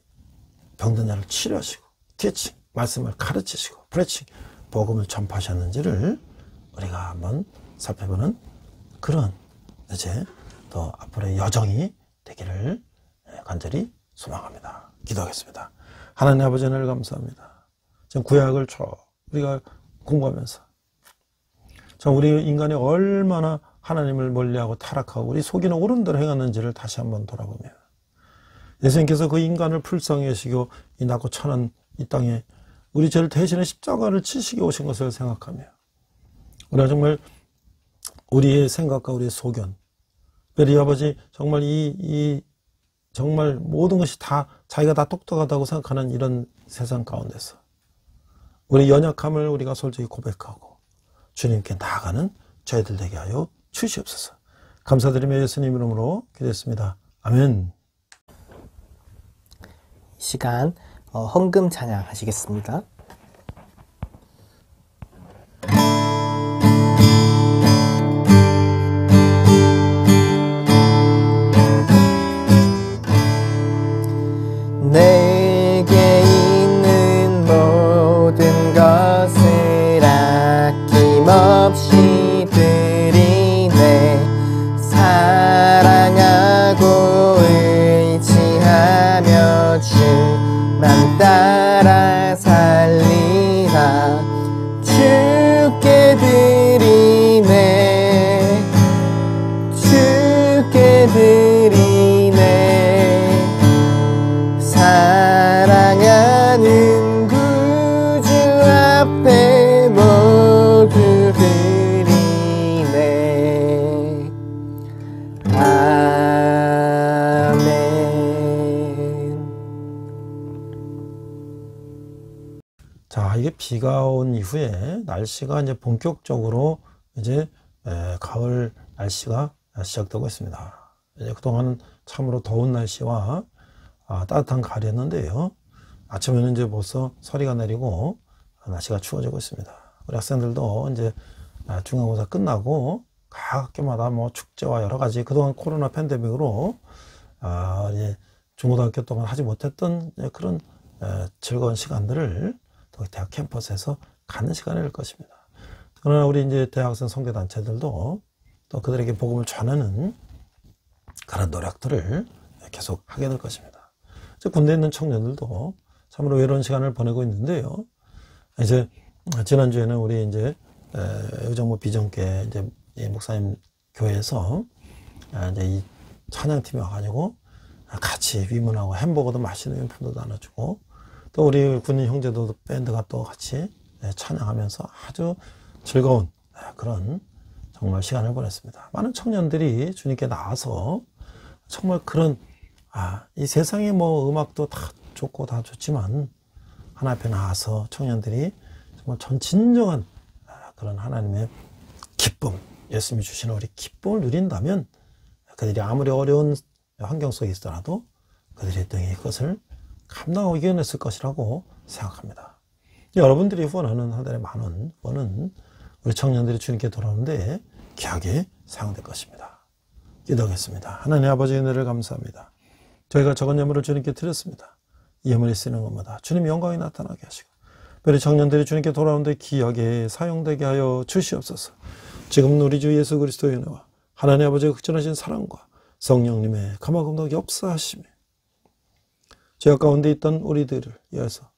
병든 자를 치료하시고 티칭, 말씀을 가르치시고 프레칭, 복음을 전파하셨는지를 우리가 한번 살펴보는 그런 이제 또 앞으로의 여정이 되기를 간절히 소망합니다. 기도하겠습니다. 하나님 아버지 하나님을 감사합니다. 지금 구약을 우리가 공부하면서 우리 인간이 얼마나 하나님을 멀리하고 타락하고 우리 속이는 옳은 대로 행하는지를 다시 한번 돌아보며 예수님께서 그 인간을 불쌍히 여시고 이 낮고 천한 이 땅에 우리 죄를 대신해 십자가를 치시게 오신 것을 생각하며 우리가 정말 우리의 생각과 우리의 소견 우리 아버지 정말 정말 모든 것이 다 자기가 다 똑똑하다고 생각하는 이런 세상 가운데서 우리 연약함을 우리가 솔직히 고백하고 주님께 나아가는 저희들 되게 하여 주시옵소서. 감사드리며 예수님 이름으로 기도했습니다. 아멘. 시간 헌금 찬양 하시겠습니다. 내게 있는 모든 것을 아낌없이 드리네 사랑하고 비가 온 이후에 날씨가 이제 본격적으로 이제 가을 날씨가 시작되고 있습니다. 이제 그동안은 참으로 더운 날씨와 따뜻한 가을이었는데요. 아침에는 이제 벌써 서리가 내리고 날씨가 추워지고 있습니다. 우리 학생들도 이제 중간고사 끝나고 각 학교마다 뭐 축제와 여러 가지 그동안 코로나 팬데믹으로 이제 중고등학교 동안 하지 못했던 그런 즐거운 시간들을 또 대학 캠퍼스에서 갖는 시간이 될 것입니다. 그러나 우리 이제 대학생 선교단체들도 또 그들에게 복음을 전하는 그런 노력들을 계속 하게 될 것입니다. 이제 군대에 있는 청년들도 참으로 외로운 시간을 보내고 있는데요. 이제 지난주에는 우리 이제 의정부 비전계 이제 이 목사님 교회에서 이제 이 찬양팀이 와가지고 같이 위문하고 햄버거도 맛있는 용품도 나눠주고 또 우리 군인 형제도 밴드가 또 같이 찬양하면서 아주 즐거운 그런 정말 시간을 보냈습니다. 많은 청년들이 주님께 나와서 정말 그런 이 세상에 뭐 음악도 다 좋고 다 좋지만 하나님 앞에 나와서 청년들이 정말 진정한 그런 하나님의 기쁨, 예수님이 주시는 우리 기쁨을 누린다면 그들이 아무리 어려운 환경 속에 있더라도 그들이 등에 그것을 감당하고 이겨냈을 것이라고 생각합니다. 여러분들이 후원하는 한 달에 10,000원 후원은 우리 청년들이 주님께 돌아오는데 귀하게 사용될 것입니다. 기도하겠습니다. 하나님 아버지의 은혜를 감사합니다. 저희가 적은 예물을 주님께 드렸습니다. 이 예물이 쓰는 것마다 주님의 영광이 나타나게 하시고 우리 청년들이 주님께 돌아오는데 귀하게 사용되게 하여 주시옵소서. 지금 우리 주 예수 그리스도의 은혜와 하나님 아버지의 극진하신 사랑과 성령님의 감화감독 역사하시며 죄악 가운데 있던 우리들을 위해서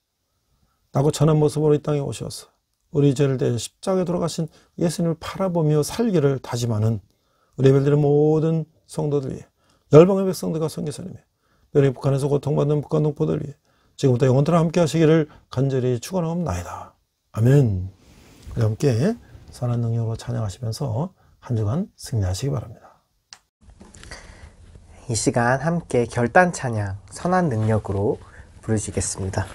나고 천한 모습으로 이 땅에 오셔서 우리 죄를 대해 십자가에 돌아가신 예수님을 바라보며 살기를 다짐하는 우리 예배드리는 모든 성도들 위해 열방의 백성들과 선교사님의 특별히 북한에서 고통받는 북한 동포들 위해 지금부터 영원토록 함께 하시기를 간절히 축원하옵나이다. 아멘. 우리 함께 선한 능력으로 찬양하시면서 한 주간 승리하시기 바랍니다. 이 시간 함께 결단 찬양 선한 능력으로 부르시겠습니다.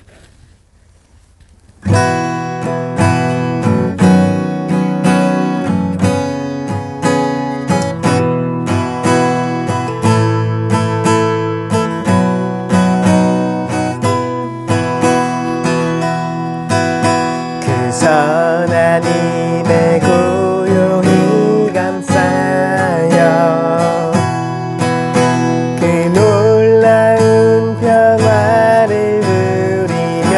선한 힘에 고요히 감싸여 그 놀라운 평화를 누리며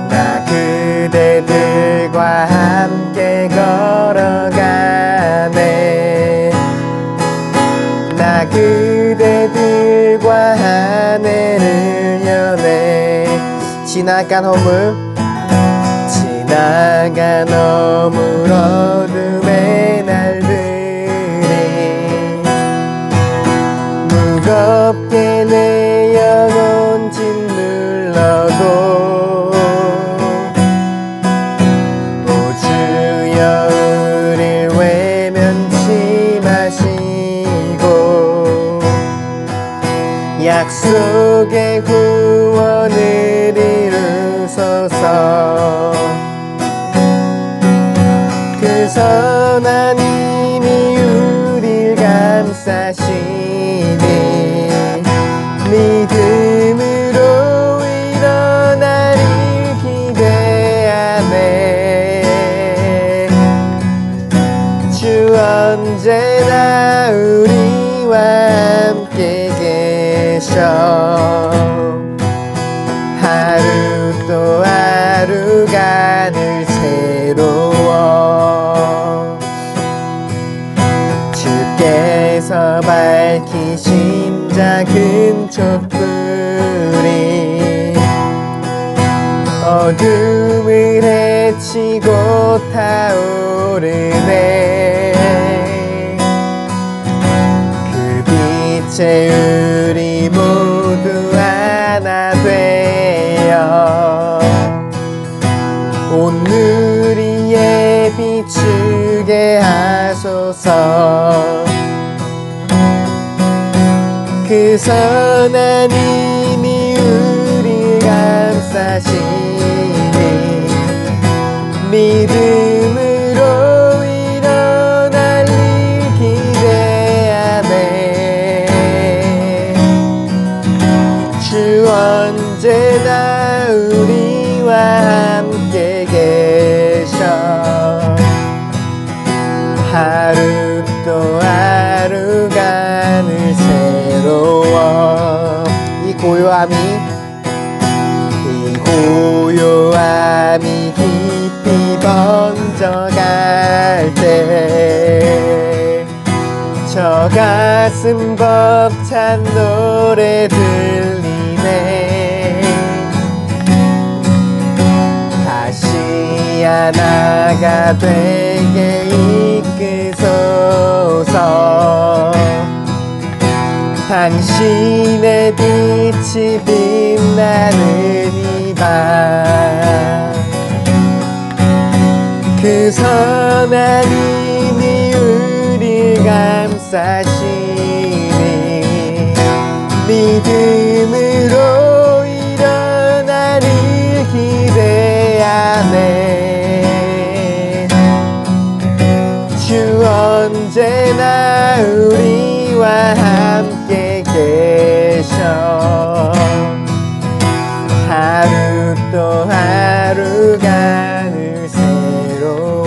나 그대들과 함께 걸어가네. 나 그대들과 하늘을 여네. 지나간 허물 어둠의 날들이 무겁게 내 영혼 짓눌러도 오 주여 우릴 외면치 마시고 약속의 구원을 이루소서. 그 선한 힘이 우릴 감싸시니 믿음으로 일어나를 기대하네. 주 언제나 우리와 함께 계셔. 하루 또 하루가 늘 새로워. 주께서 밝히신 작은 촛불이 어둠을 헤치고 타오르네. 그 빛에 우리 모두 하나 되어 오늘 위에 비추게 하소서. 그 선한 힘이 우리 감싸시니 믿음으로 일어날 일 기대하네. 주 언제나 우리와 함께 계셔. 하루 또 하루가 늘 새로워. 이 고요함이 깊이 번져갈 때 저 가슴 벅찬 노래 들리네. 다시 하나가 되게 이끄소서. 당신의 빛이 빛나는 이 밤 그 선한 힘이 우릴 감싸시니 믿음으로 일어날 일 기대하네. 주 언제나 우리와 함께 계셔. 하루 또 하루가 늘 새로워.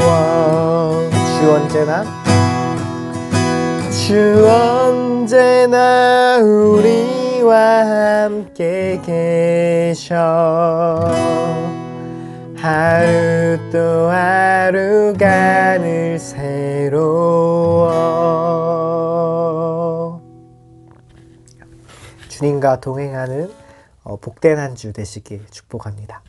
주 언제나 우리와 함께 계셔. 하루 또 하루가 늘 새로워. 주님과 동행하는 복된 한 주 되시길 축복합니다.